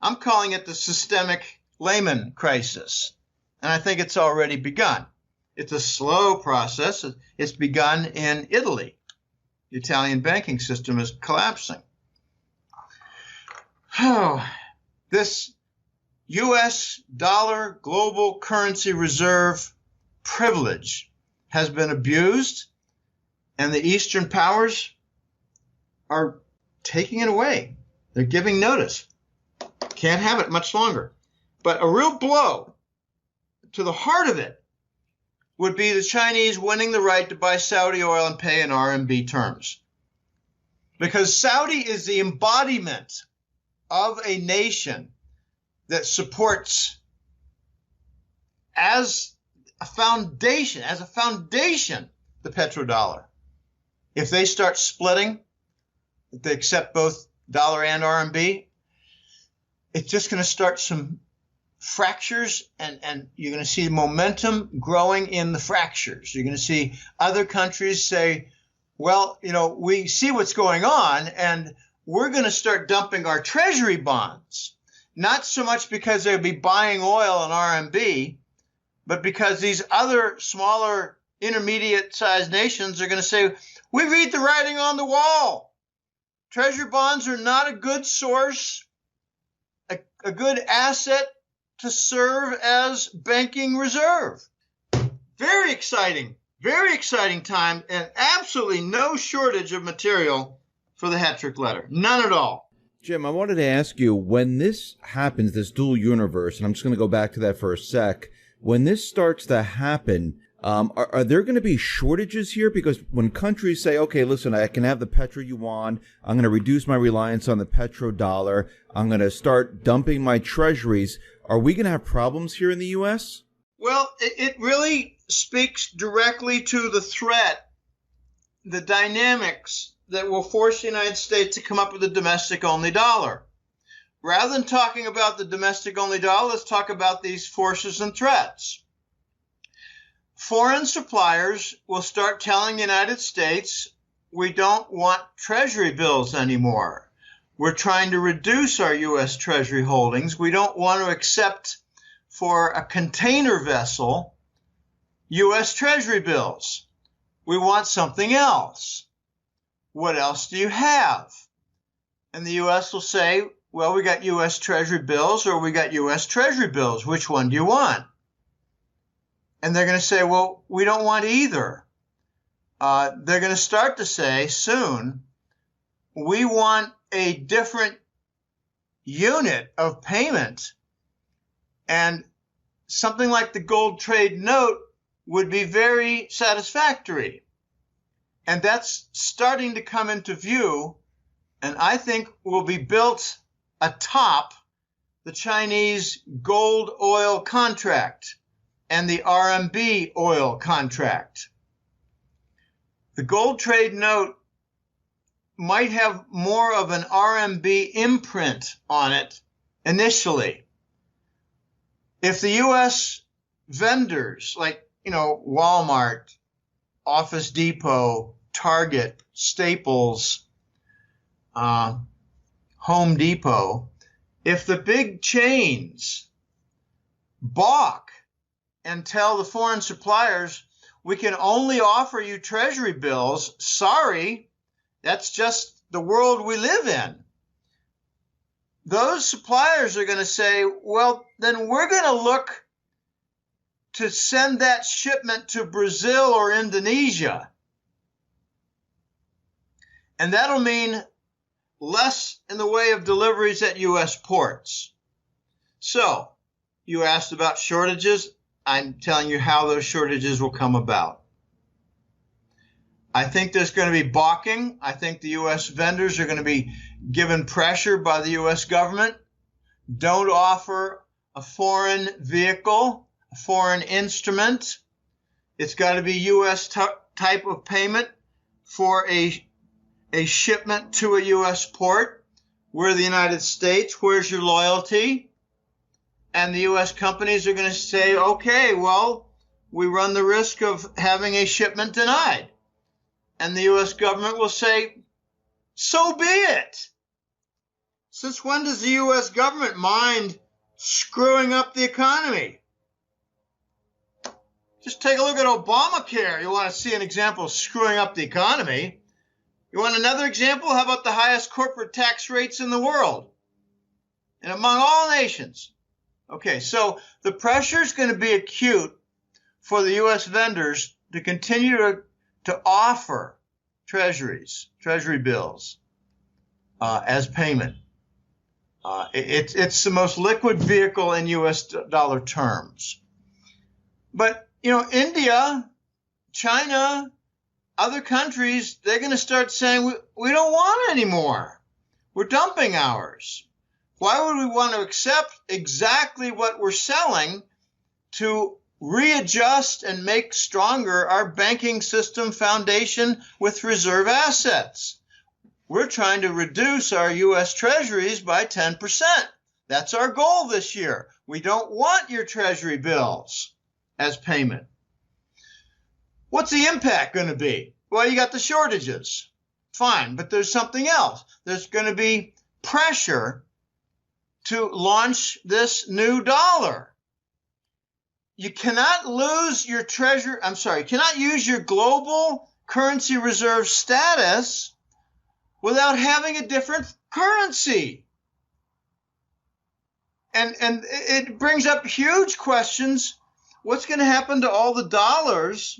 I'm calling it the systemic Lehman crisis, and I think it's already begun. It's a slow process. It's begun in Italy. The Italian banking system is collapsing. Oh, this U.S. dollar global currency reserve privilege has been abused, and the Eastern powers are taking it away. They're giving notice. Can't have it much longer. But a real blow to the heart of it would be the Chinese winning the right to buy Saudi oil and pay in RMB terms. Because Saudi is the embodiment of a nation that supports as a foundation, the petrodollar. If they start splitting, if they accept both dollar and RMB, it's just going to start some fractures, and you're going to see momentum growing in the fractures. You're going to see other countries say, well, we see what's going on, and we're going to start dumping our treasury bonds, not so much because they'll be buying oil in RMB, but because these other smaller intermediate-sized nations are going to say, we read the writing on the wall. Treasury bonds are not a good source, a good asset to serve as banking reserve. Very exciting time, and absolutely no shortage of material for the hat trick letter. None at all. Jim, I wanted to ask you, when this happens, this dual universe, and I'm just going to go back to that for a sec, when this starts to happen, are there going to be shortages here? Because when countries say, okay, listen, I can have the petro-yuan, I'm going to reduce my reliance on the petrodollar, I'm going to start dumping my treasuries, are we going to have problems here in the U.S.? Well, it really speaks directly to the threat, the dynamics that will force the United States to come up with a domestic-only dollar. Rather than talking about the domestic-only dollar, let's talk about these forces and threats. Foreign suppliers will start telling the United States, we don't want treasury bills anymore. We're trying to reduce our U.S. treasury holdings. We don't want to accept for a container vessel U.S. treasury bills. We want something else. What else do you have? And the U.S. will say, well, we got U.S. treasury bills or we got U.S. treasury bills. Which one do you want? And they're going to say, well, we don't want either. They're going to start to say soon, we want a different unit of payment. And something like the gold trade note would be very satisfactory. And that's starting to come into view, and I think will be built atop the Chinese gold oil contract and the RMB oil contract. The gold trade note might have more of an RMB imprint on it initially. If the U.S. vendors like, Walmart, Office Depot, Target, Staples, Home Depot, if the big chains balk and tell the foreign suppliers, we can only offer you treasury bills, sorry, that's just the world we live in. Those suppliers are going to say, well, then we're going to look to send that shipment to Brazil or Indonesia. And that'll mean less in the way of deliveries at U.S. ports. So, you asked about shortages. I'm telling you how those shortages will come about. I think there's going to be balking. I think the U.S. vendors are going to be given pressure by the U.S. government. Don't offer a foreign vehicle, a foreign instrument. It's got to be U.S. type of payment for a a shipment to a U.S. port. We're the United States. Where's your loyalty? And the U.S. companies are going to say, okay, well, we run the risk of having a shipment denied. And the U.S. government will say, so be it. Since when does the U.S. government mind screwing up the economy? Just take a look at Obamacare. You want to see an example of screwing up the economy. You want another example? How about the highest corporate tax rates in the world and among all nations? Okay, so the pressure is going to be acute for the U.S. vendors to continue to offer treasury bills as payment. It's the most liquid vehicle in U.S. dollar terms. But, India, China, other countries, they're going to start saying, we don't want it anymore. We're dumping ours. Why would we want to accept exactly what we're selling to readjust and make stronger our banking system foundation with reserve assets? We're trying to reduce our U.S. treasuries by 10%. That's our goal this year. We don't want your treasury bills as payment. What's the impact going to be? Well, you got the shortages. Fine, but there's something else. There's going to be pressure to launch this new dollar. You cannot use your global currency reserve status without having a different currency. And it brings up huge questions. What's going to happen to all the dollars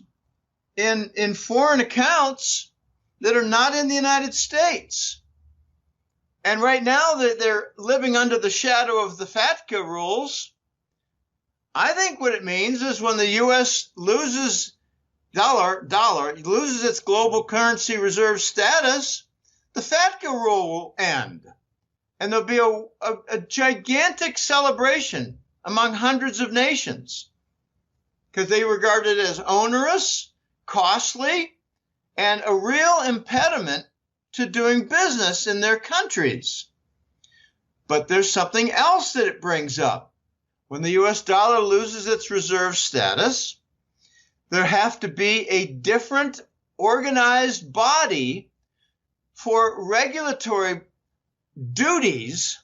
in foreign accounts that are not in the United States? And right now they're living under the shadow of the FATCA rules. I think what it means is when the U.S. loses loses its global currency reserve status, the FATCA rule will end. And there'll be a gigantic celebration among hundreds of nations because they regard it as onerous, costly, and a real impediment to doing business in their countries. But there's something else that it brings up. When the U.S. dollar loses its reserve status, there have to be a different organized body for regulatory duties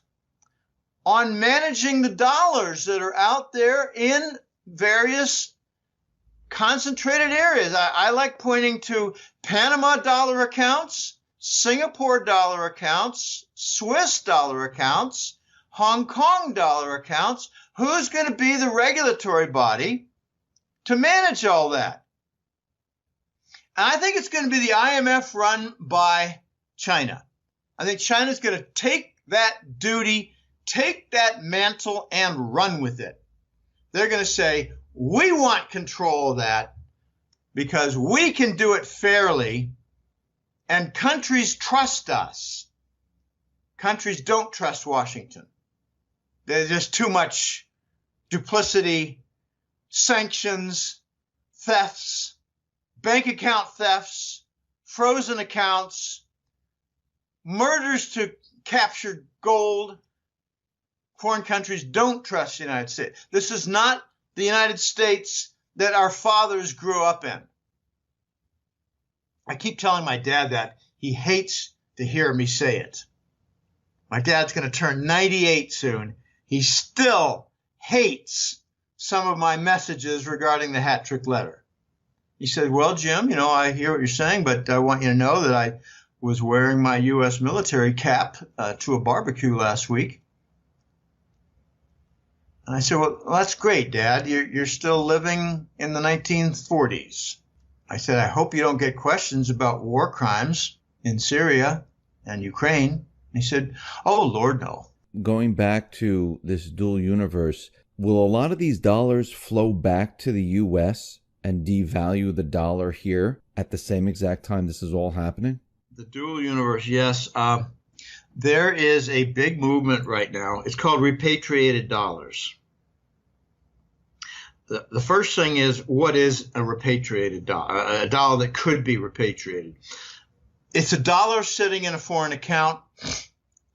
on managing the dollars that are out there in various concentrated areas. I like pointing to Panama dollar accounts, Singapore dollar accounts, Swiss dollar accounts, Hong Kong dollar accounts. Who's going to be the regulatory body to manage all that? And I think it's going to be the IMF run by China. I think China's going to take that duty, take that mantle, and run with it. They're going to say, we want control of that because we can do it fairly, and countries trust us. Countries don't trust Washington. There's just too much duplicity, sanctions, thefts, bank account thefts, frozen accounts, murders to capture gold. Foreign countries don't trust the United States. This is not the United States that our fathers grew up in. I keep telling my dad that. He hates to hear me say it. My dad's going to turn 98 soon. He still hates some of my messages regarding the hat trick letter. He said, well, Jim, I hear what you're saying, but I want you to know that I was wearing my U.S. military cap to a barbecue last week. And I said, well, that's great, Dad. You're still living in the 1940s. I said, I hope you don't get questions about war crimes in Syria and Ukraine. And he said, oh, Lord, no. Going back to this dual universe, will a lot of these dollars flow back to the U.S. and devalue the dollar here at the same exact time this is all happening? The dual universe, yes. There is a big movement right now. It's called repatriated dollars. The first thing is, what is a repatriated dollar? A dollar that could be repatriated. It's a dollar sitting in a foreign account,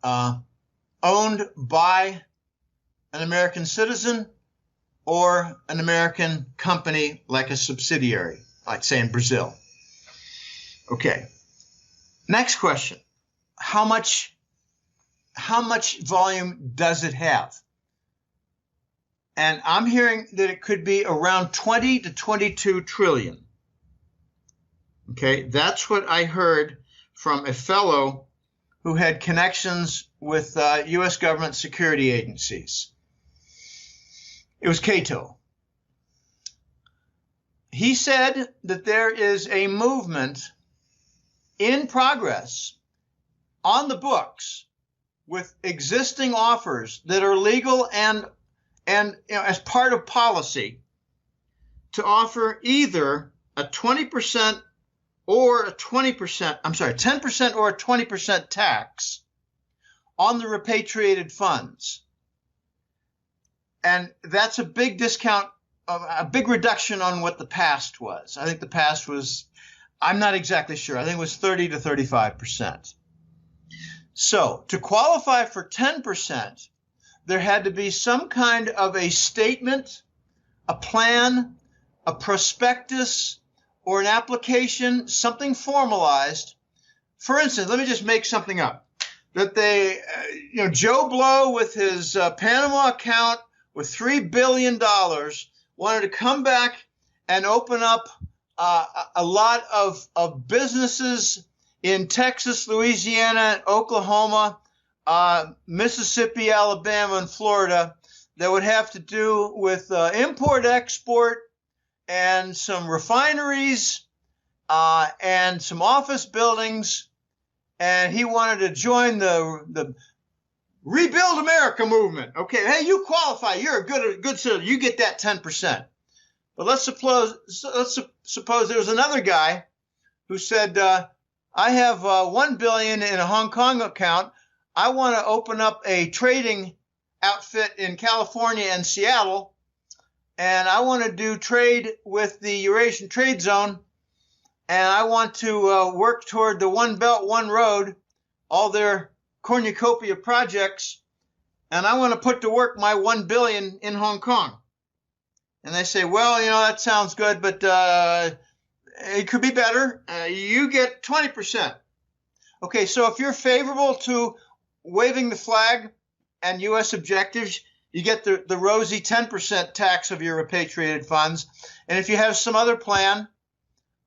owned by an American citizen or an American company like a subsidiary, like say in Brazil. Okay. Next question. How much volume does it have? And I'm hearing that it could be around 20 to 22 trillion. Okay, that's what I heard from a fellow who had connections with U.S. government security agencies. It was Cato. He said that there is a movement in progress on the books with existing offers that are legal and as part of policy to offer either a 20% or a 20%, 10% or a 20% tax on the repatriated funds. And that's a big discount, a big reduction on what the past was. I think the past was, I'm not exactly sure, I think it was 30 to 35%. So to qualify for 10%, there had to be some kind of a statement, a plan, a prospectus, or an application, something formalized. For instance, let me just make something up. That they, Joe Blow with his Panama account with $3 billion wanted to come back and open up a lot of businesses in Texas, Louisiana, Oklahoma, Mississippi, Alabama, and Florida that would have to do with import-export and some refineries and some office buildings. And he wanted to join the Rebuild America movement. Okay, hey, you qualify. You're a good citizen. You get that 10%. But let's suppose there was another guy who said, I have $1 billion in a Hong Kong account. I want to open up a trading outfit in California and Seattle, and I want to do trade with the Eurasian Trade Zone, and I want to work toward the One Belt, One Road, all their cornucopia projects, and I want to put to work my $1 billion in Hong Kong. And they say, well, that sounds good, but it could be better. You get 20%. Okay, so if you're favorable to waving the flag and U.S. objectives, you get the rosy 10% tax of your repatriated funds. And if you have some other plan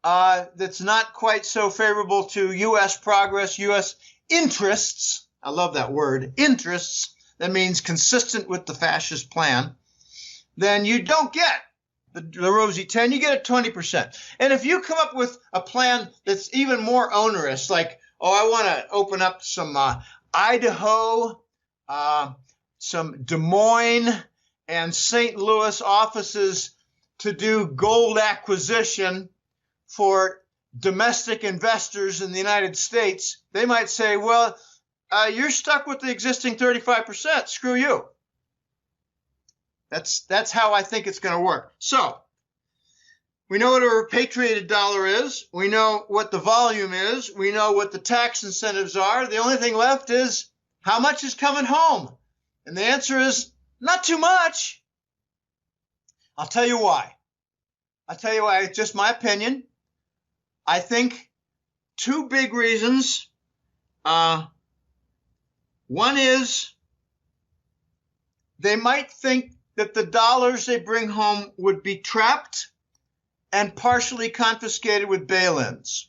that's not quite so favorable to U.S. progress, U.S. interests, I love that word, interests, that means consistent with the fascist plan, then you don't get the rosy 10, you get a 20%. And if you come up with a plan that's even more onerous, like, I want to open up some Idaho, some Des Moines and St. Louis offices to do gold acquisition for domestic investors in the United States, they might say, well, you're stuck with the existing 35%. Screw you. That's how I think it's going to work. So we know what a repatriated dollar is. We know what the volume is. We know what the tax incentives are. The only thing left is how much is coming home. And the answer is not too much. I'll tell you why. It's just my opinion. I think two big reasons. One is they might think that the dollars they bring home would be trapped and partially confiscated with bail-ins.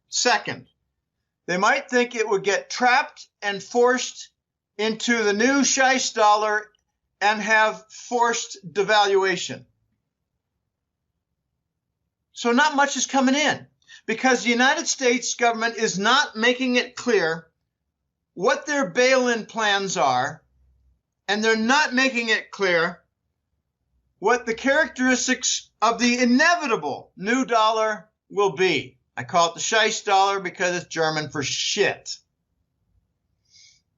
Second, they might think it would get trapped and forced into the new Scheisse dollar and have forced devaluation. So not much is coming in because the United States government is not making it clear what their bail-in plans are, and they're not making it clear what the characteristics of the inevitable new dollar will be. I call it the Scheisse dollar because it's German for shit.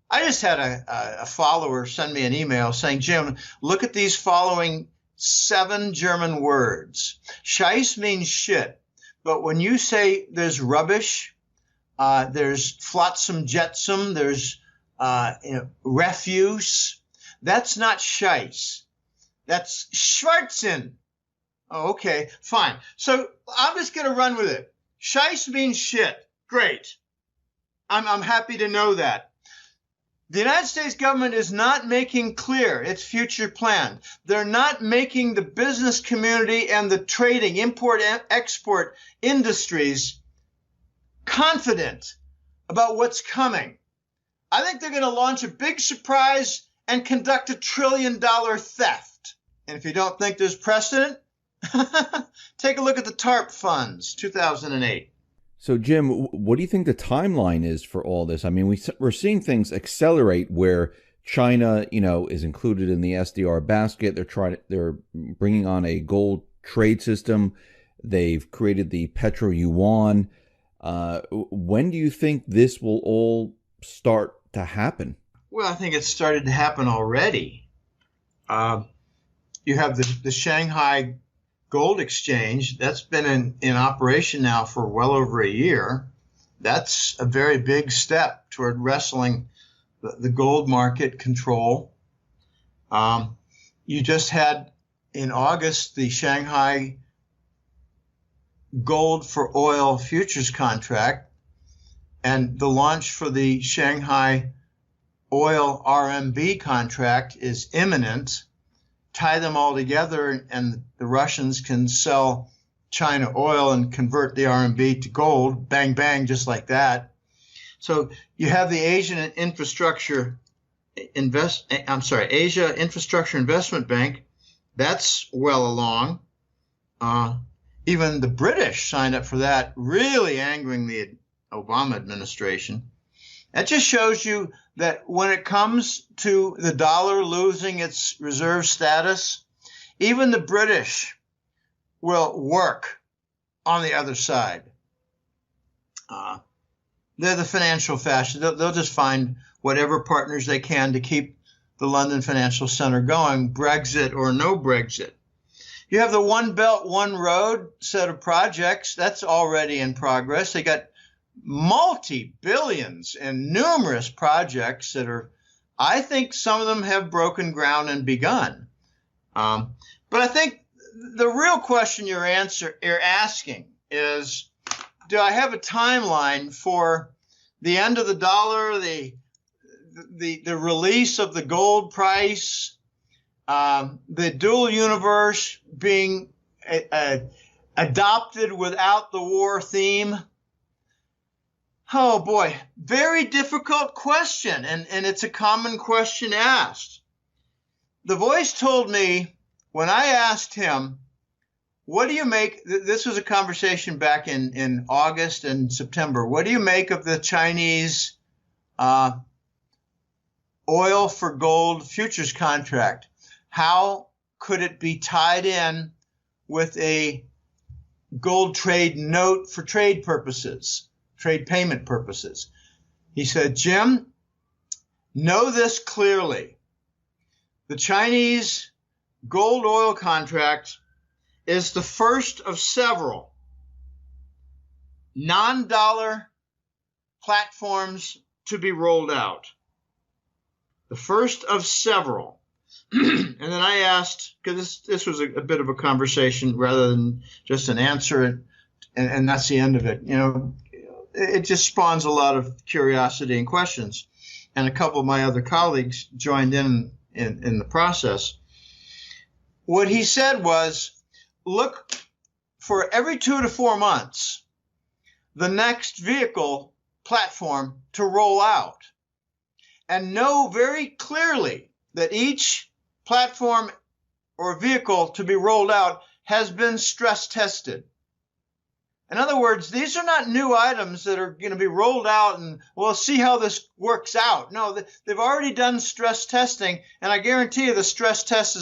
I just had a follower send me an email saying, Jim, look at these following 7 German words. Scheisse means shit, but when you say there's rubbish, There's flotsam jetsam. There's refuse. That's not Scheiss. That's Schwarzen. Oh, okay, fine. So I'm just going to run with it. Scheiss means shit. Great. I'm happy to know that. The United States government is not making clear its future plan. They're not making the business community and the trading, import and export industries confident about what's coming. I think they're going to launch a big surprise and conduct $1 trillion theft. And if you don't think there's precedent, take a look at the TARP funds, 2008. So, Jim, what do you think the timeline is for all this? I mean, we're seeing things accelerate where China, is included in the SDR basket. They're bringing on a gold trade system. They've created the petro yuan. When do you think this will all start to happen? Well, I think it's started to happen already. You have the Shanghai Gold Exchange. That's been in operation now for well over a year. That's a very big step toward wrestling the gold market control. You just had in August the Shanghai Gold for Oil futures contract, and the launch for the Shanghai Oil RMB contract is imminent. Tie them all together, and the Russians can sell China oil and convert the RMB to gold, bang, bang, just like that. So you have the Asia Infrastructure Investment Bank. That's well along. Even the British signed up for that, really angering the Obama administration. That just shows you that when it comes to the dollar losing its reserve status, even the British will work on the other side. They're the financial fascists. They'll just find whatever partners they can to keep the London financial center going, Brexit or no Brexit. You have the One Belt, One Road set of projects. That's already in progress. They got multi-billions and numerous projects that are, I think some of them have broken ground and begun. But I think the real question you're asking is, do I have a timeline for the end of the dollar, the release of the gold price, the dual universe being adopted without the war theme? Oh boy, very difficult question, and it's a common question asked. The voice told me when I asked him, what do you make, this was a conversation back in August and September, what do you make of the Chinese oil for gold futures contract? How could it be tied in with a gold trade note for trade purposes? Trade payment purposes? He said, Jim, know this clearly. The Chinese gold oil contract is the first of several non-dollar platforms to be rolled out. The first of several. And then I asked, because this was a bit of a conversation rather than just an answer, and that's the end of it. It just spawns a lot of curiosity and questions. And a couple of my other colleagues joined in the process. What he said was, look for every 2 to 4 months, the next vehicle platform to roll out. And know very clearly that each platform or vehicle to be rolled out has been stress tested. In other words, these are not new items that are going to be rolled out and we'll see how this works out. No, they've already done stress testing, and I guarantee you the stress test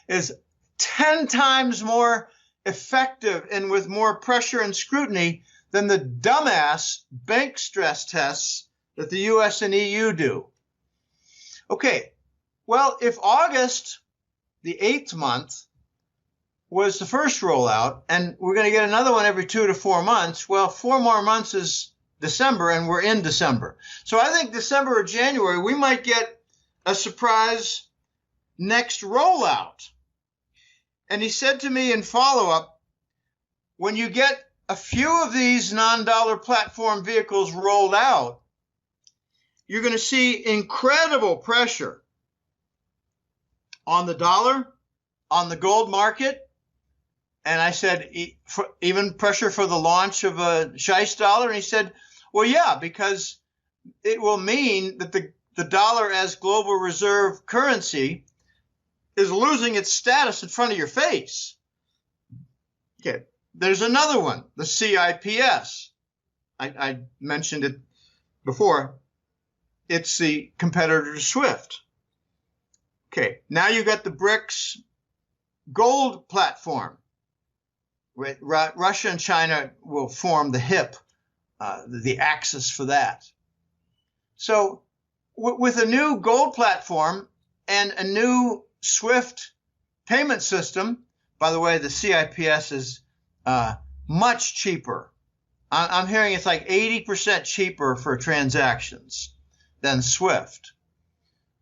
is 10 times more effective and with more pressure and scrutiny than the dumbass bank stress tests that the US and EU do. Okay, well, if August, the 8th month, was the first rollout, and we're going to get another one every 2 to 4 months. Well, 4 more months is December, and we're in December. So I think December or January, we might get a surprise next rollout. And he said to me in follow-up, when you get a few of these non-dollar platform vehicles rolled out, you're going to see incredible pressure on the dollar, on the gold market. And I said, even pressure for the launch of a Scheich dollar? And he said, well, yeah, because it will mean that the dollar as global reserve currency is losing its status in front of your face. Okay, there's another one, the CIPS. I mentioned it before. It's the competitor to SWIFT. Okay, now you got the BRICS gold platform. Russia and China will form the HIP, the axis for that. So with a new gold platform and a new SWIFT payment system, by the way, the CIPS is much cheaper. I'm hearing it's like 80% cheaper for transactions than SWIFT.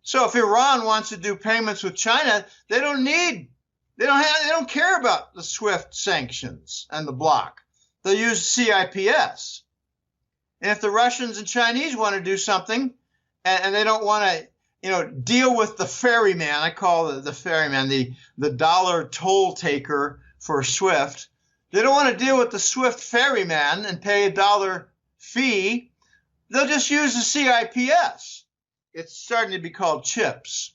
So if Iran wants to do payments with China, they don't care about the SWIFT sanctions and the block. They'll use CIPS. And if the Russians and Chinese want to do something and they don't want to, deal with the ferryman, I call it the ferryman, the dollar toll taker for SWIFT. They don't want to deal with the SWIFT ferryman and pay a dollar fee. They'll just use the CIPS. It's starting to be called CHIPS.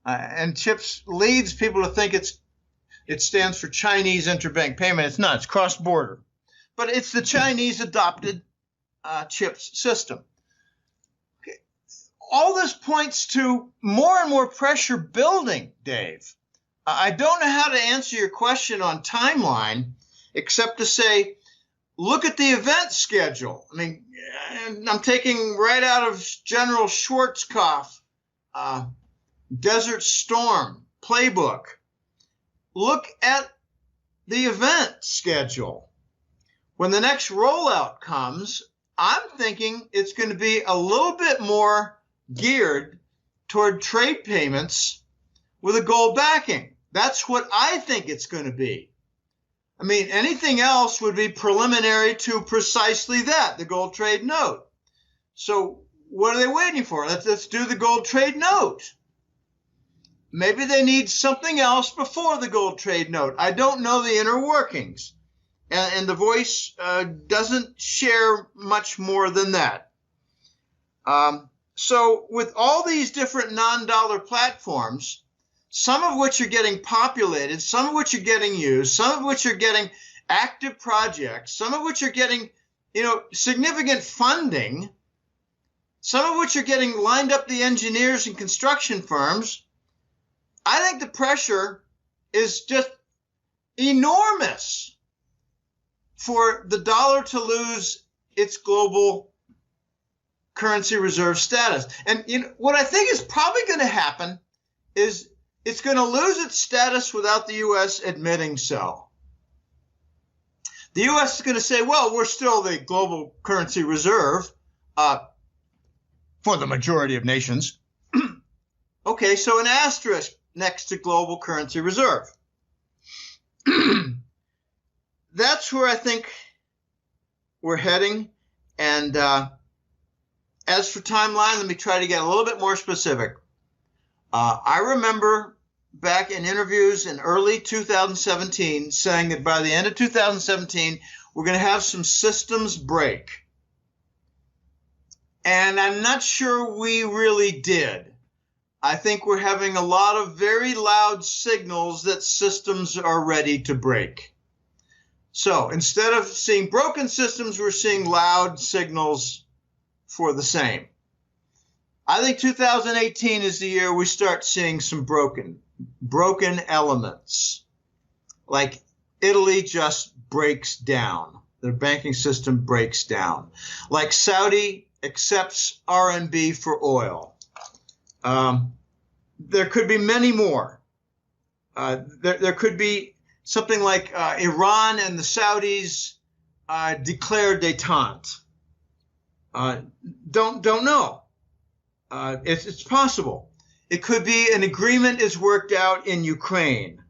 And CHIPS leads people to think it stands for Chinese interbank payment. It's not. It's cross-border. But it's the Chinese adopted CHIPS system. Okay. All this points to more and more pressure building, Dave. I don't know how to answer your question on timeline, except to say, look at the event schedule. I mean, I'm taking right out of General Schwarzkopf, Desert Storm playbook. Look at the event schedule. When the next rollout comes, I'm thinking it's going to be a little bit more geared toward trade payments with a gold backing. That's what I think it's going to be. I mean, anything else would be preliminary to precisely that, the gold trade note. So what are they waiting for? Let's do the gold trade note. Maybe they need something else before the gold trade note. I don't know the inner workings. And the voice doesn't share much more than that. So with all these different non-dollar platforms, some of which are getting populated, some of which are getting used, some of which are getting active projects, some of which are getting, significant funding, some of which are getting lined up the engineers and construction firms, I think the pressure is just enormous for the dollar to lose its global currency reserve status. And what I think is probably going to happen is it's going to lose its status without the U.S. admitting so. The U.S. is going to say, well, we're still the global currency reserve for the majority of nations. Okay, so an asterisk next to global currency reserve. That's where I think we're heading. And as for timeline, let me try to get a little bit more specific. I remember back in interviews in early 2017 saying that by the end of 2017, we're going to have some systems break. And I'm not sure we really did. I think we're having a lot of very loud signals that systems are ready to break. So instead of seeing broken systems, we're seeing loud signals for the same. I think 2018 is the year we start seeing some broken elements. Like Italy just breaks down. Their banking system breaks down. Like Saudi accepts RMB for oil. There could be many more. There could be something like Iran and the Saudis declare détente. Don't know. It's possible. It could be an agreement is worked out in Ukraine,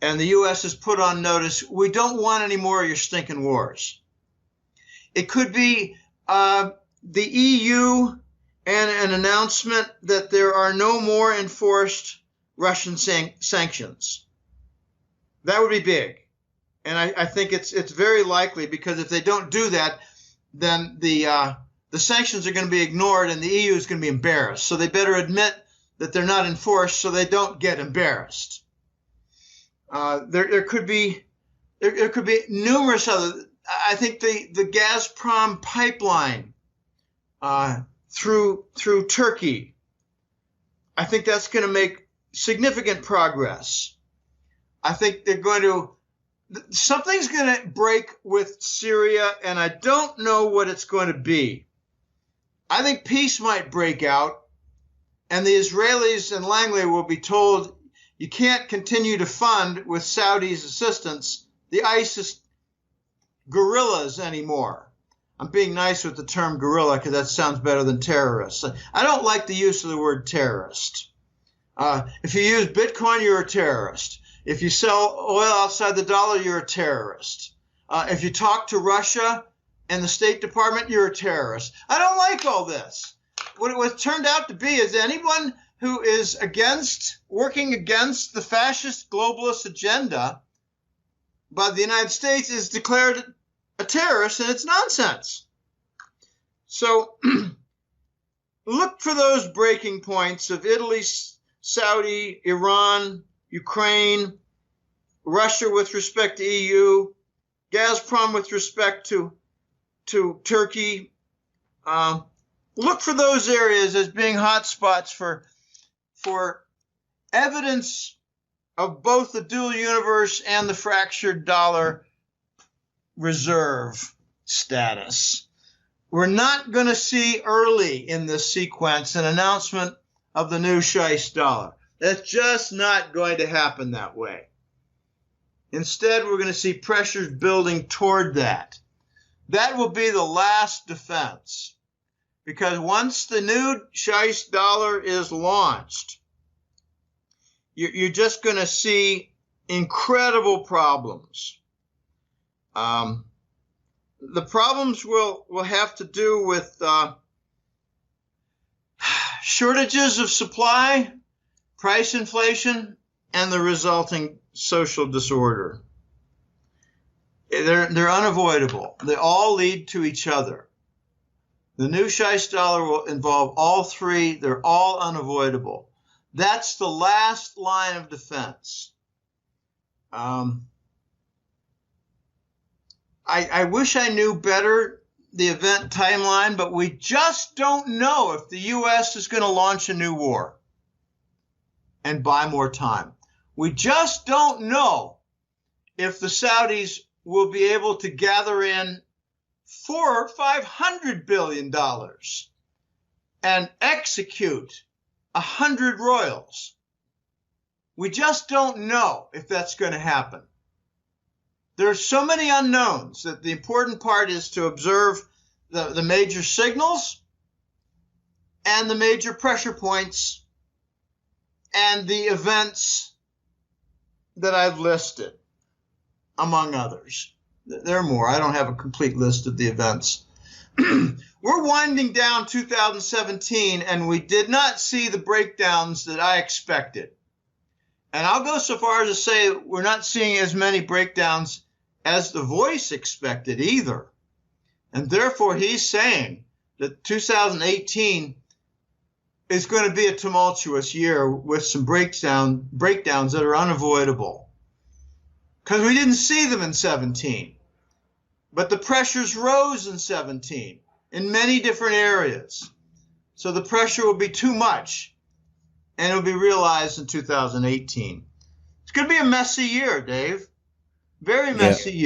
and the U.S. is put on notice. We don't want any more of your stinking wars. It could be the EU and an announcement that there are no more enforced Russian sanctions. That would be big. And I think it's very likely, because if they don't do that, then the sanctions are going to be ignored and the EU is going to be embarrassed. So they better admit that they're not enforced so they don't get embarrassed. There could be numerous other. I think the Gazprom pipeline through Turkey, I think that's going to make significant progress. I think something's going to break with Syria, and I don't know what it's going to be. I think peace might break out, and the Israelis and Langley will be told, you can't continue to fund, with Saudi's assistance, the ISIS guerrillas anymore. I'm being nice with the term guerrilla because that sounds better than terrorist. I don't like the use of the word terrorist. If you use Bitcoin, you're a terrorist. If you sell oil outside the dollar, you're a terrorist. If you talk to Russia and the State Department, you're a terrorist. I don't like all this. What it was turned out to be is anyone who is working against the fascist globalist agenda by the United States is declared a terrorist, and it's nonsense. So look for those breaking points of Italy, Saudi, Iran, Ukraine, Russia with respect to EU, Gazprom with respect to Turkey. Look for those areas as being hot spots for evidence of both the dual universe and the fractured dollar reserve status. We're not going to see early in this sequence an announcement of the new Scheich dollar. That's just not going to happen that way. Instead, we're going to see pressures building toward that. That will be the last defense, because once the new Scheich dollar is launched, you're just going to see incredible problems. The problems will have to do with shortages of supply, price inflation, and the resulting social disorder. They're unavoidable. They all lead to each other. The new Scheich dollar will involve all three. They're all unavoidable. That's the last line of defense. I wish I knew better the event timeline, but we just don't know if the U.S. is going to launch a new war and buy more time. We just don't know if the Saudis will be able to gather in $400 or $500 billion and execute 100 royals. We just don't know if that's going to happen. There are so many unknowns that the important part is to observe the major signals and the major pressure points and the events that I've listed, among others. There are more. I don't have a complete list of the events. We're winding down 2017, and we did not see the breakdowns that I expected. And I'll go so far as to say we're not seeing as many breakdowns as the voice expected either. And therefore, he's saying that 2018 is going to be a tumultuous year with some breakdowns that are unavoidable. Because we didn't see them in 17. But the pressures rose in 17 in many different areas. So the pressure will be too much, and it'll be realized in 2018. It's going to be a messy year, Dave. Very messy year.